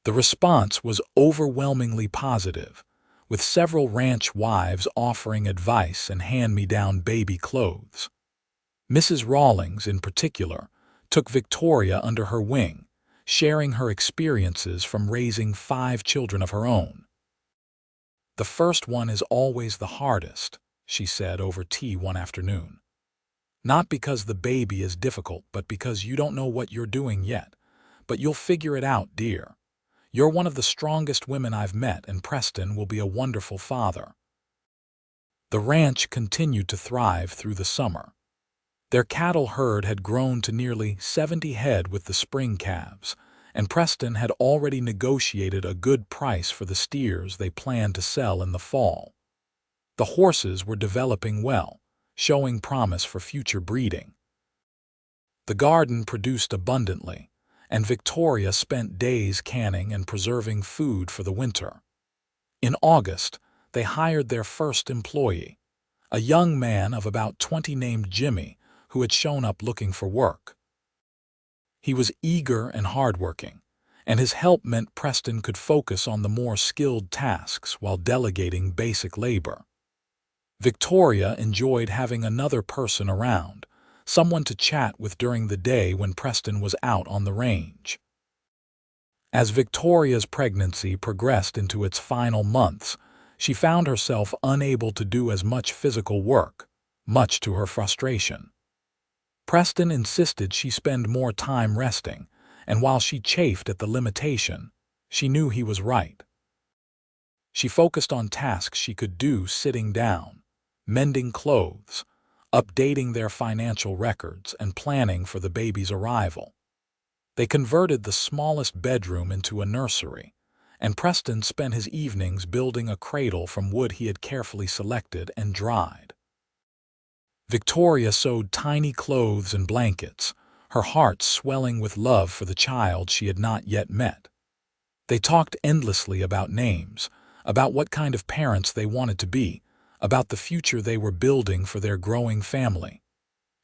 The response was overwhelmingly positive, with several ranch wives offering advice and hand-me-down baby clothes. Mrs. Rawlings, in particular, took Victoria under her wing, sharing her experiences from raising 5 children of her own. "The first one is always the hardest," she said over tea one afternoon. "Not because the baby is difficult, but because you don't know what you're doing yet. But you'll figure it out, dear. You're one of the strongest women I've met, and Preston will be a wonderful father." The ranch continued to thrive through the summer. Their cattle herd had grown to nearly 70 head with the spring calves, and Preston had already negotiated a good price for the steers they planned to sell in the fall. The horses were developing well, showing promise for future breeding. The garden produced abundantly, and Victoria spent days canning and preserving food for the winter. In August, they hired their first employee, a young man of about 20 named Jimmy, who had shown up looking for work. He was eager and hardworking, and his help meant Preston could focus on the more skilled tasks while delegating basic labor. Victoria enjoyed having another person around, someone to chat with during the day when Preston was out on the range. As Victoria's pregnancy progressed into its final months, she found herself unable to do as much physical work, much to her frustration. Preston insisted she spend more time resting, and while she chafed at the limitation, she knew he was right. She focused on tasks she could do sitting down, mending clothes, updating their financial records, and planning for the baby's arrival. They converted the smallest bedroom into a nursery, and Preston spent his evenings building a cradle from wood he had carefully selected and dried. Victoria sewed tiny clothes and blankets, her heart swelling with love for the child she had not yet met. They talked endlessly about names, about what kind of parents they wanted to be, about the future they were building for their growing family.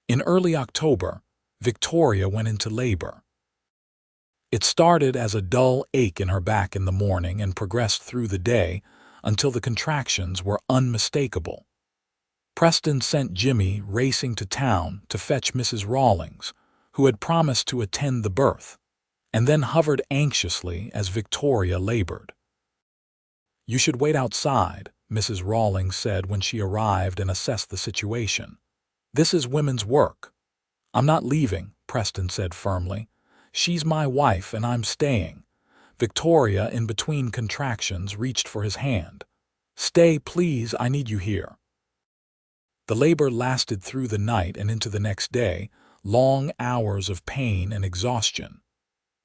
In early October, Victoria went into labor. It started as a dull ache in her back in the morning and progressed through the day until the contractions were unmistakable. Preston sent Jimmy racing to town to fetch Mrs. Rawlings, who had promised to attend the birth, and then hovered anxiously as Victoria labored. "You should wait outside," Mrs. Rawlings said when she arrived and assessed the situation. "This is women's work." "I'm not leaving," Preston said firmly. "She's my wife and I'm staying." Victoria, in between contractions, reached for his hand. "Stay, please, I need you here." The labor lasted through the night and into the next day, long hours of pain and exhaustion.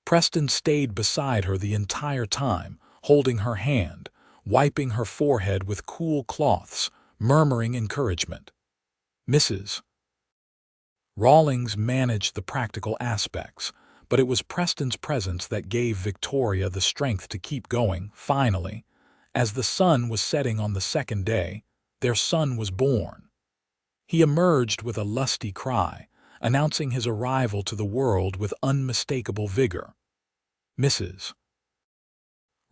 Preston stayed beside her the entire time, holding her hand, wiping her forehead with cool cloths, murmuring encouragement. Mrs. Rawlings managed the practical aspects, but it was Preston's presence that gave Victoria the strength to keep going. Finally, as the sun was setting on the second day, their son was born. He emerged with a lusty cry, announcing his arrival to the world with unmistakable vigor. Mrs.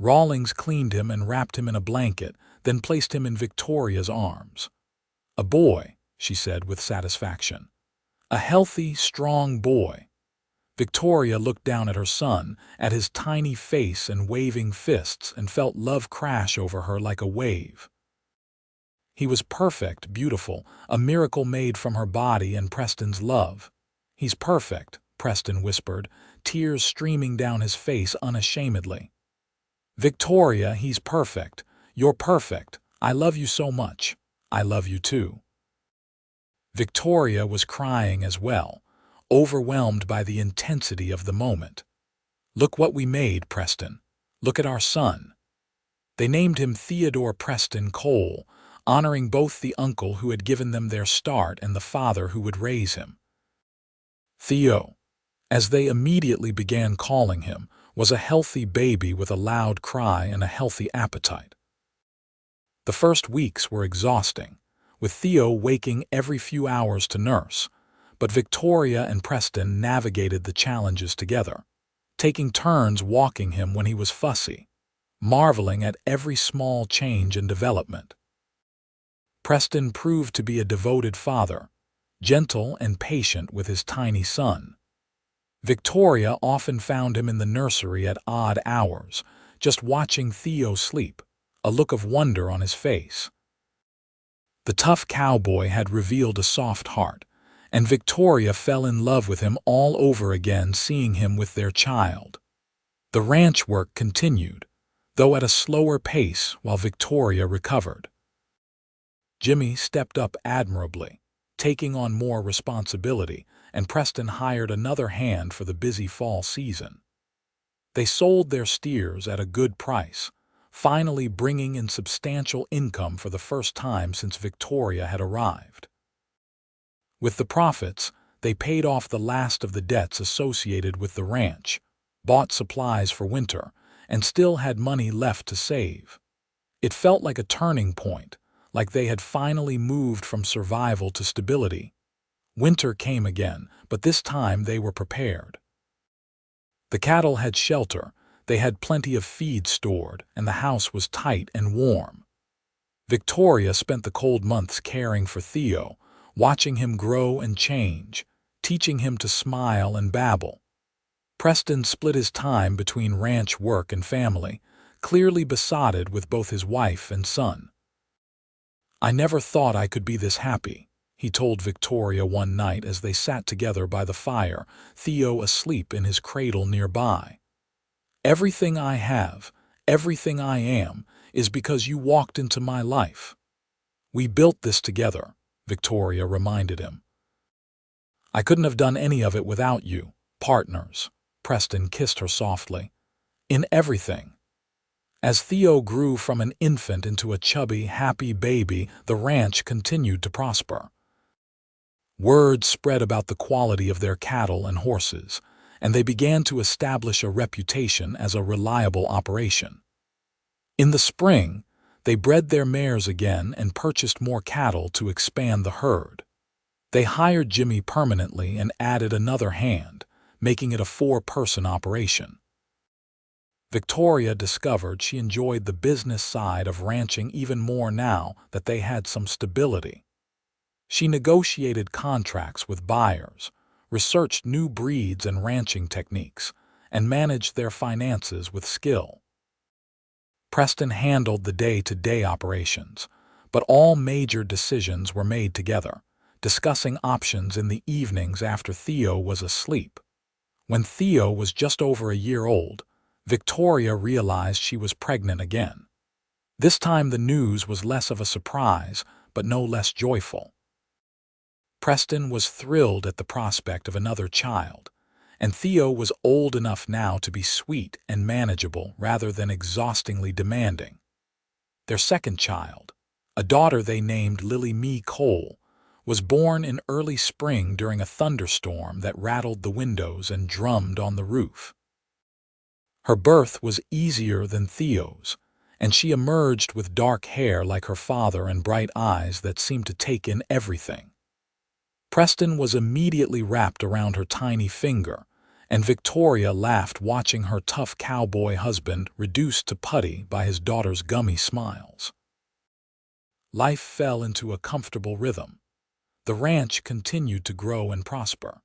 Rawlings cleaned him and wrapped him in a blanket, then placed him in Victoria's arms. "A boy," she said with satisfaction. "A healthy, strong boy." Victoria looked down at her son, at his tiny face and waving fists, and felt love crash over her like a wave. He was perfect, beautiful, a miracle made from her body and Preston's love. "He's perfect," Preston whispered, tears streaming down his face unashamedly. "Victoria, he's perfect. You're perfect. I love you so much. I love you too." Victoria was crying as well, overwhelmed by the intensity of the moment. "Look what we made, Preston. Look at our son." They named him Theodore Preston Cole, honoring both the uncle who had given them their start and the father who would raise him. Theo, as they immediately began calling him, was a healthy baby with a loud cry and a healthy appetite. The first weeks were exhausting, with Theo waking every few hours to nurse, but Victoria and Preston navigated the challenges together, taking turns walking him when he was fussy, marveling at every small change and development. Preston proved to be a devoted father, gentle and patient with his tiny son. Victoria often found him in the nursery at odd hours, just watching Theo sleep, a look of wonder on his face. The tough cowboy had revealed a soft heart, and Victoria fell in love with him all over again seeing him with their child. The ranch work continued, though at a slower pace while Victoria recovered. Jimmy stepped up admirably, taking on more responsibility, and Preston hired another hand for the busy fall season. They sold their steers at a good price, finally bringing in substantial income for the first time since Victoria had arrived. With the profits, they paid off the last of the debts associated with the ranch, bought supplies for winter, and still had money left to save. It felt like a turning point, like they had finally moved from survival to stability. Winter came again, but this time they were prepared. The cattle had shelter, they had plenty of feed stored, and the house was tight and warm. Victoria spent the cold months caring for Theo, watching him grow and change, teaching him to smile and babble. Preston split his time between ranch work and family, clearly besotted with both his wife and son. "I never thought I could be this happy," he told Victoria one night as they sat together by the fire, Theo asleep in his cradle nearby. "Everything I have, everything I am, is because you walked into my life. We built this together," Victoria reminded him. "I couldn't have done any of it without you, partners," Preston kissed her softly. "In everything." As Theo grew from an infant into a chubby, happy baby, the ranch continued to prosper. Word spread about the quality of their cattle and horses, and they began to establish a reputation as a reliable operation. In the spring, they bred their mares again and purchased more cattle to expand the herd. They hired Jimmy permanently and added another hand, making it a 4-person operation. Victoria discovered she enjoyed the business side of ranching even more now that they had some stability. She negotiated contracts with buyers, researched new breeds and ranching techniques, and managed their finances with skill. Preston handled the day-to-day operations, but all major decisions were made together, discussing options in the evenings after Theo was asleep. When Theo was just over a year old, Victoria realized she was pregnant again. This time the news was less of a surprise, but no less joyful. Preston was thrilled at the prospect of another child, and Theo was old enough now to be sweet and manageable rather than exhaustingly demanding. Their second child, a daughter they named Lily Cole, was born in early spring during a thunderstorm that rattled the windows and drummed on the roof. Her birth was easier than Theo's, and she emerged with dark hair like her father and bright eyes that seemed to take in everything. Preston was immediately wrapped around her tiny finger, and Victoria laughed watching her tough cowboy husband reduced to putty by his daughter's gummy smiles. Life fell into a comfortable rhythm. The ranch continued to grow and prosper.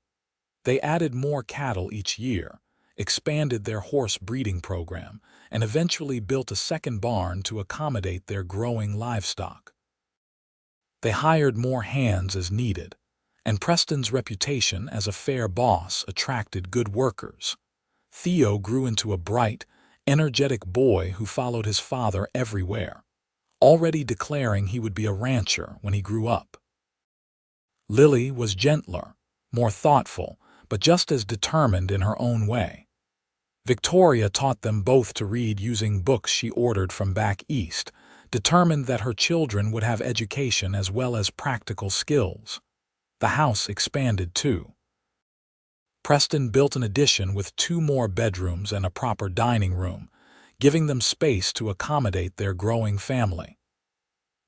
They added more cattle each year, expanded their horse breeding program, and eventually built a second barn to accommodate their growing livestock. They hired more hands as needed, and Preston's reputation as a fair boss attracted good workers. Theo grew into a bright, energetic boy who followed his father everywhere, already declaring he would be a rancher when he grew up. Lily was gentler, more thoughtful, but just as determined in her own way. Victoria taught them both to read using books she ordered from back east, determined that her children would have education as well as practical skills. The house expanded too. Preston built an addition with 2 more bedrooms and a proper dining room, giving them space to accommodate their growing family.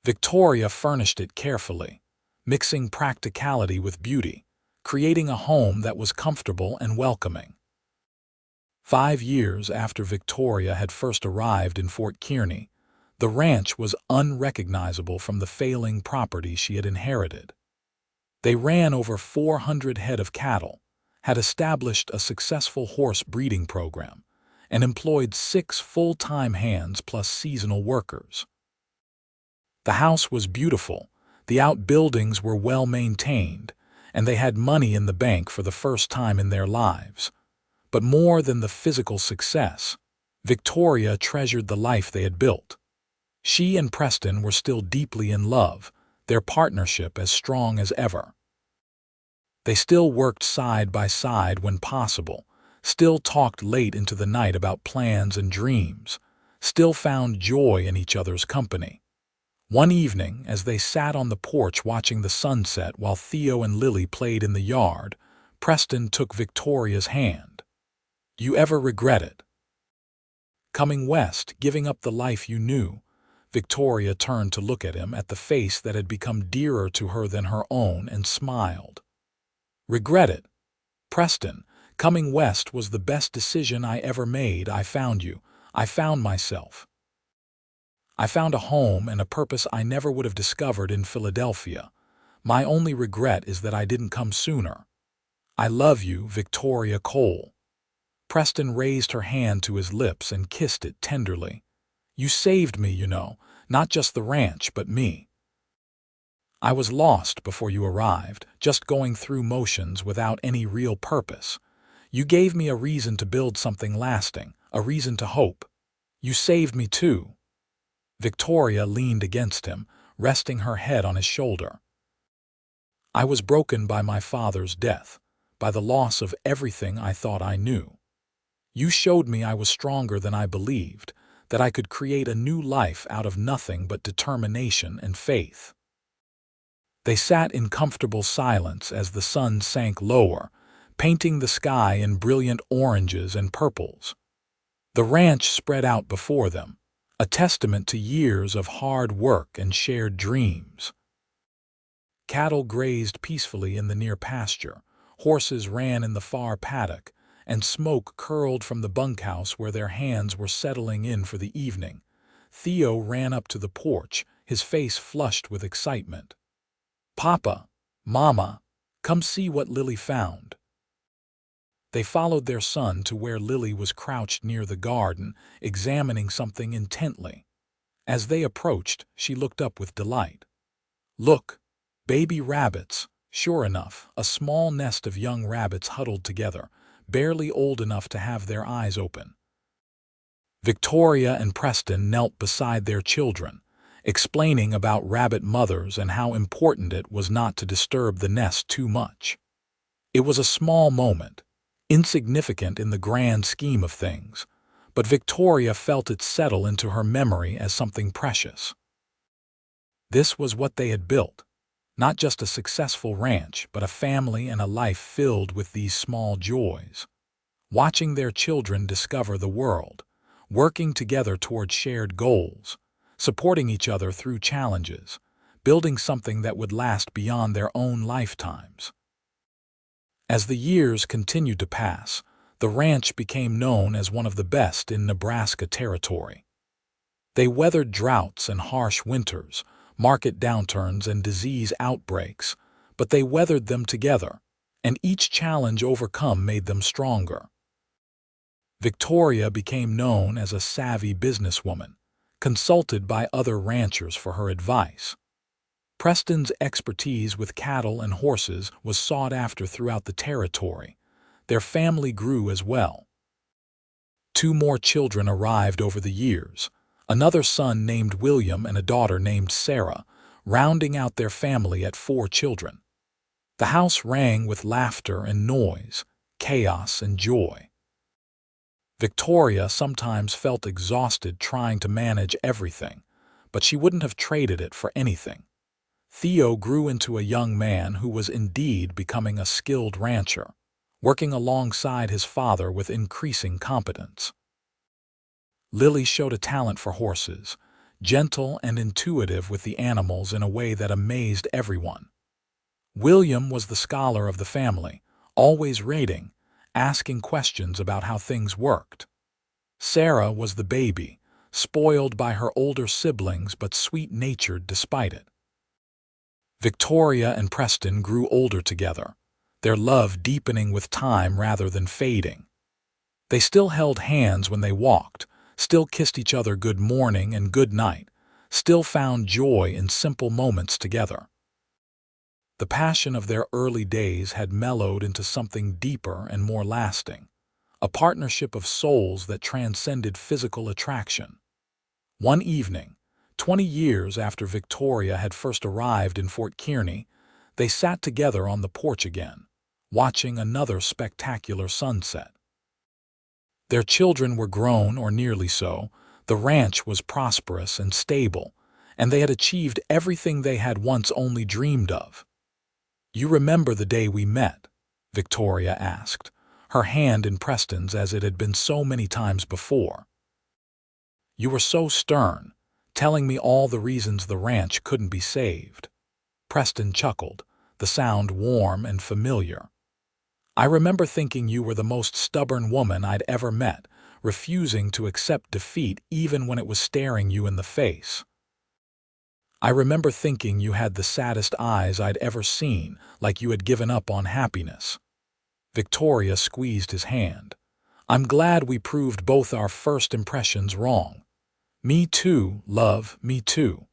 Victoria furnished it carefully, mixing practicality with beauty, creating a home that was comfortable and welcoming. 5 years after Victoria had first arrived in Fort Kearny, the ranch was unrecognizable from the failing property she had inherited. They ran over 400 head of cattle, had established a successful horse breeding program, and employed 6 full-time hands plus seasonal workers. The house was beautiful, the outbuildings were well maintained, and they had money in the bank for the first time in their lives. But more than the physical success, Victoria treasured the life they had built. She and Preston were still deeply in love, their partnership as strong as ever. They still worked side by side when possible, still talked late into the night about plans and dreams, still found joy in each other's company. One evening, as they sat on the porch watching the sunset while Theo and Lily played in the yard, Preston took Victoria's hand. "You ever regret it? Coming west, giving up the life you knew?" Victoria turned to look at him, at the face that had become dearer to her than her own, and smiled. "Regret it? Preston, coming west was the best decision I ever made. I found you. I found myself. I found a home and a purpose I never would have discovered in Philadelphia. My only regret is that I didn't come sooner. I love you, Victoria Cole." Preston raised her hand to his lips and kissed it tenderly. "You saved me, you know, not just the ranch, but me. I was lost before you arrived, just going through motions without any real purpose. You gave me a reason to build something lasting, a reason to hope. You saved me too." Victoria leaned against him, resting her head on his shoulder. "I was broken by my father's death, by the loss of everything I thought I knew. You showed me I was stronger than I believed, that I could create a new life out of nothing but determination and faith." They sat in comfortable silence as the sun sank lower, painting the sky in brilliant oranges and purples. The ranch spread out before them, a testament to years of hard work and shared dreams. Cattle grazed peacefully in the near pasture, horses ran in the far paddock, and smoke curled from the bunkhouse where their hands were settling in for the evening. Theo ran up to the porch, his face flushed with excitement. "Papa, Mama, come see what Lily found." They followed their son to where Lily was crouched near the garden, examining something intently. As they approached, she looked up with delight. "Look, baby rabbits." Sure enough, a small nest of young rabbits huddled together, barely old enough to have their eyes open. Victoria and Preston knelt beside their children, explaining about rabbit mothers and how important it was not to disturb the nest too much. It was a small moment, insignificant in the grand scheme of things, but Victoria felt it settle into her memory as something precious. This was what they had built, not just a successful ranch, but a family and a life filled with these small joys. Watching their children discover the world, working together toward shared goals, supporting each other through challenges, building something that would last beyond their own lifetimes. As the years continued to pass, the ranch became known as one of the best in Nebraska Territory. They weathered droughts and harsh winters, market downturns and disease outbreaks, but they weathered them together, and each challenge overcome made them stronger. Victoria became known as a savvy businesswoman, consulted by other ranchers for her advice. Preston's expertise with cattle and horses was sought after throughout the territory. Their family grew as well. 2 more children arrived over the years, another son named William and a daughter named Sarah, rounding out their family at 4 children. The house rang with laughter and noise, chaos and joy. Victoria sometimes felt exhausted trying to manage everything, but she wouldn't have traded it for anything. Theo grew into a young man who was indeed becoming a skilled rancher, working alongside his father with increasing competence. Lily showed a talent for horses, gentle and intuitive with the animals in a way that amazed everyone. William was the scholar of the family, always reading, asking questions about how things worked. Sarah was the baby, spoiled by her older siblings but sweet-natured despite it. Victoria and Preston grew older together, their love deepening with time rather than fading. They still held hands when they walked, still kissed each other good morning and good night, still found joy in simple moments together. The passion of their early days had mellowed into something deeper and more lasting, a partnership of souls that transcended physical attraction. One evening, 20 years after Victoria had first arrived in Fort Kearny, they sat together on the porch again, watching another spectacular sunset. Their children were grown, or nearly so, the ranch was prosperous and stable, and they had achieved everything they had once only dreamed of. "You remember the day we met?" Victoria asked, her hand in Preston's as it had been so many times before. "You were so stern, telling me all the reasons the ranch couldn't be saved." Preston chuckled, the sound warm and familiar. "I remember thinking you were the most stubborn woman I'd ever met, refusing to accept defeat even when it was staring you in the face. I remember thinking you had the saddest eyes I'd ever seen, like you had given up on happiness." Victoria squeezed his hand. "I'm glad we proved both our first impressions wrong." "Me too, love, me too."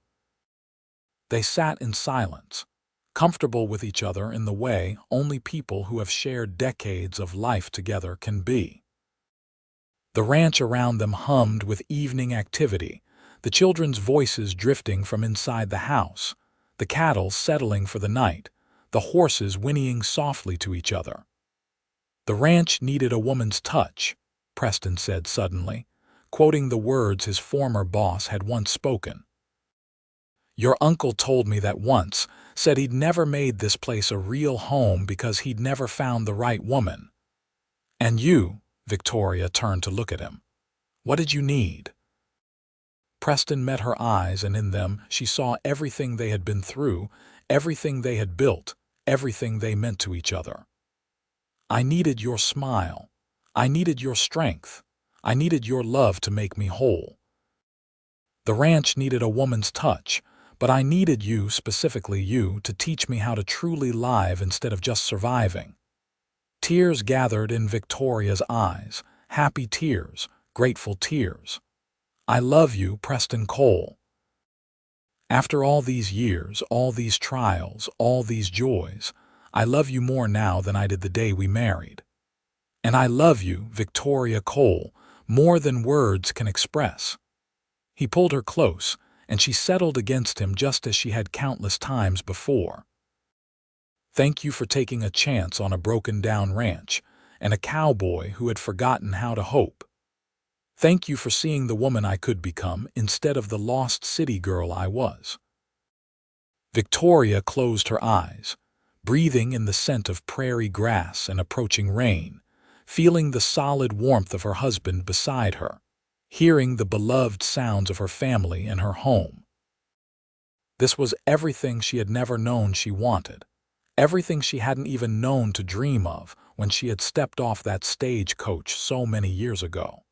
They sat in silence, comfortable with each other in the way only people who have shared decades of life together can be. The ranch around them hummed with evening activity, the children's voices drifting from inside the house, the cattle settling for the night, the horses whinnying softly to each other. "The ranch needed a woman's touch," Preston said suddenly, quoting the words his former boss had once spoken. "Your uncle told me that once, said he'd never made this place a real home because he'd never found the right woman." "And you," Victoria turned to look at him, "what did you need?" Preston met her eyes, and in them she saw everything they had been through, everything they had built, everything they meant to each other. "I needed your smile. I needed your strength. I needed your love to make me whole. The ranch needed a woman's touch, but I needed you, specifically you, to teach me how to truly live instead of just surviving." Tears gathered in Victoria's eyes, happy tears, grateful tears. "I love you, Preston Cole. After all these years, all these trials, all these joys, I love you more now than I did the day we married. And I love you, Victoria Cole, more than words can express." He pulled her close, and she settled against him just as she had countless times before. "Thank you for taking a chance on a broken-down ranch, and a cowboy who had forgotten how to hope. Thank you for seeing the woman I could become instead of the lost city girl I was." Victoria closed her eyes, breathing in the scent of prairie grass and approaching rain, feeling the solid warmth of her husband beside her, hearing the beloved sounds of her family and her home. This was everything she had never known she wanted, everything she hadn't even known to dream of when she had stepped off that stagecoach so many years ago.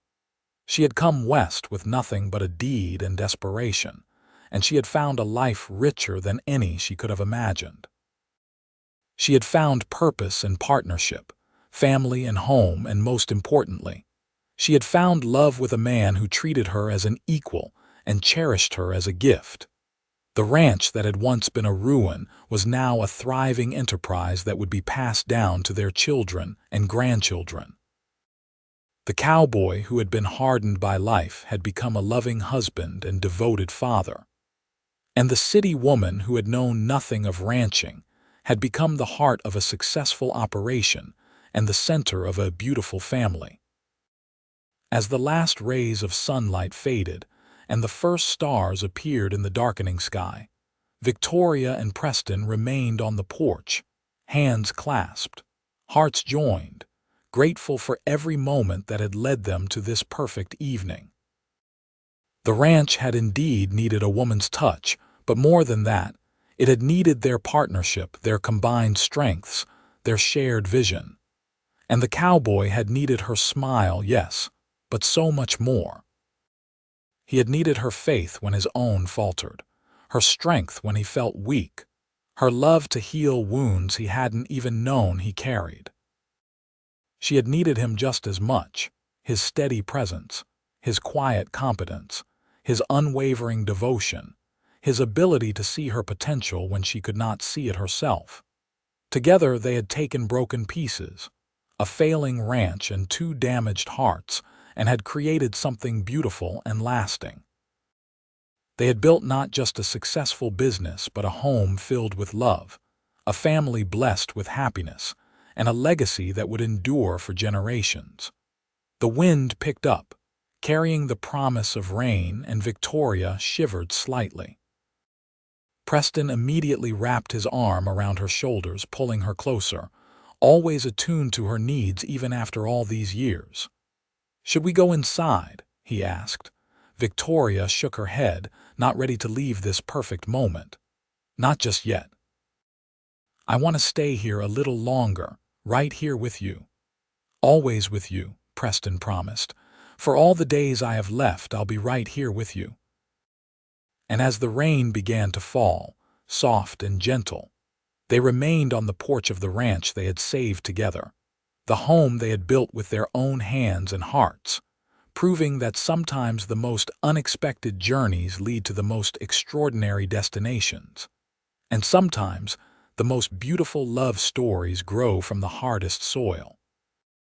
She had come west with nothing but a deed and desperation, and she had found a life richer than any she could have imagined. She had found purpose and partnership, family and home, and most importantly, she had found love with a man who treated her as an equal and cherished her as a gift. The ranch that had once been a ruin was now a thriving enterprise that would be passed down to their children and grandchildren. The cowboy who had been hardened by life had become a loving husband and devoted father. And the city woman who had known nothing of ranching had become the heart of a successful operation and the center of a beautiful family. As the last rays of sunlight faded, and the first stars appeared in the darkening sky. Victoria and Preston remained on the porch, hands clasped, hearts joined, grateful for every moment that had led them to this perfect evening. The ranch had indeed needed a woman's touch, but more than that, it had needed their partnership, their combined strengths, their shared vision. And the cowboy had needed her smile, yes, but so much more. He had needed her faith when his own faltered, her strength when he felt weak, her love to heal wounds he hadn't even known he carried. She had needed him just as much, his steady presence, his quiet competence, his unwavering devotion, his ability to see her potential when she could not see it herself. Together they had taken broken pieces, a failing ranch and 2 damaged hearts, and had created something beautiful and lasting. They had built not just a successful business, but a home filled with love, a family blessed with happiness, and a legacy that would endure for generations. The wind picked up, carrying the promise of rain, and Victoria shivered slightly. Preston immediately wrapped his arm around her shoulders, pulling her closer, always attuned to her needs even after all these years. "Should we go inside?" he asked. Victoria shook her head, not ready to leave this perfect moment. "Not just yet. I want to stay here a little longer, right here with you." "Always with you," Preston promised. "For all the days I have left, I'll be right here with you." And as the rain began to fall, soft and gentle, they remained on the porch of the ranch they had saved together, the home they had built with their own hands and hearts, proving that sometimes the most unexpected journeys lead to the most extraordinary destinations, and sometimes the most beautiful love stories grow from the hardest soil.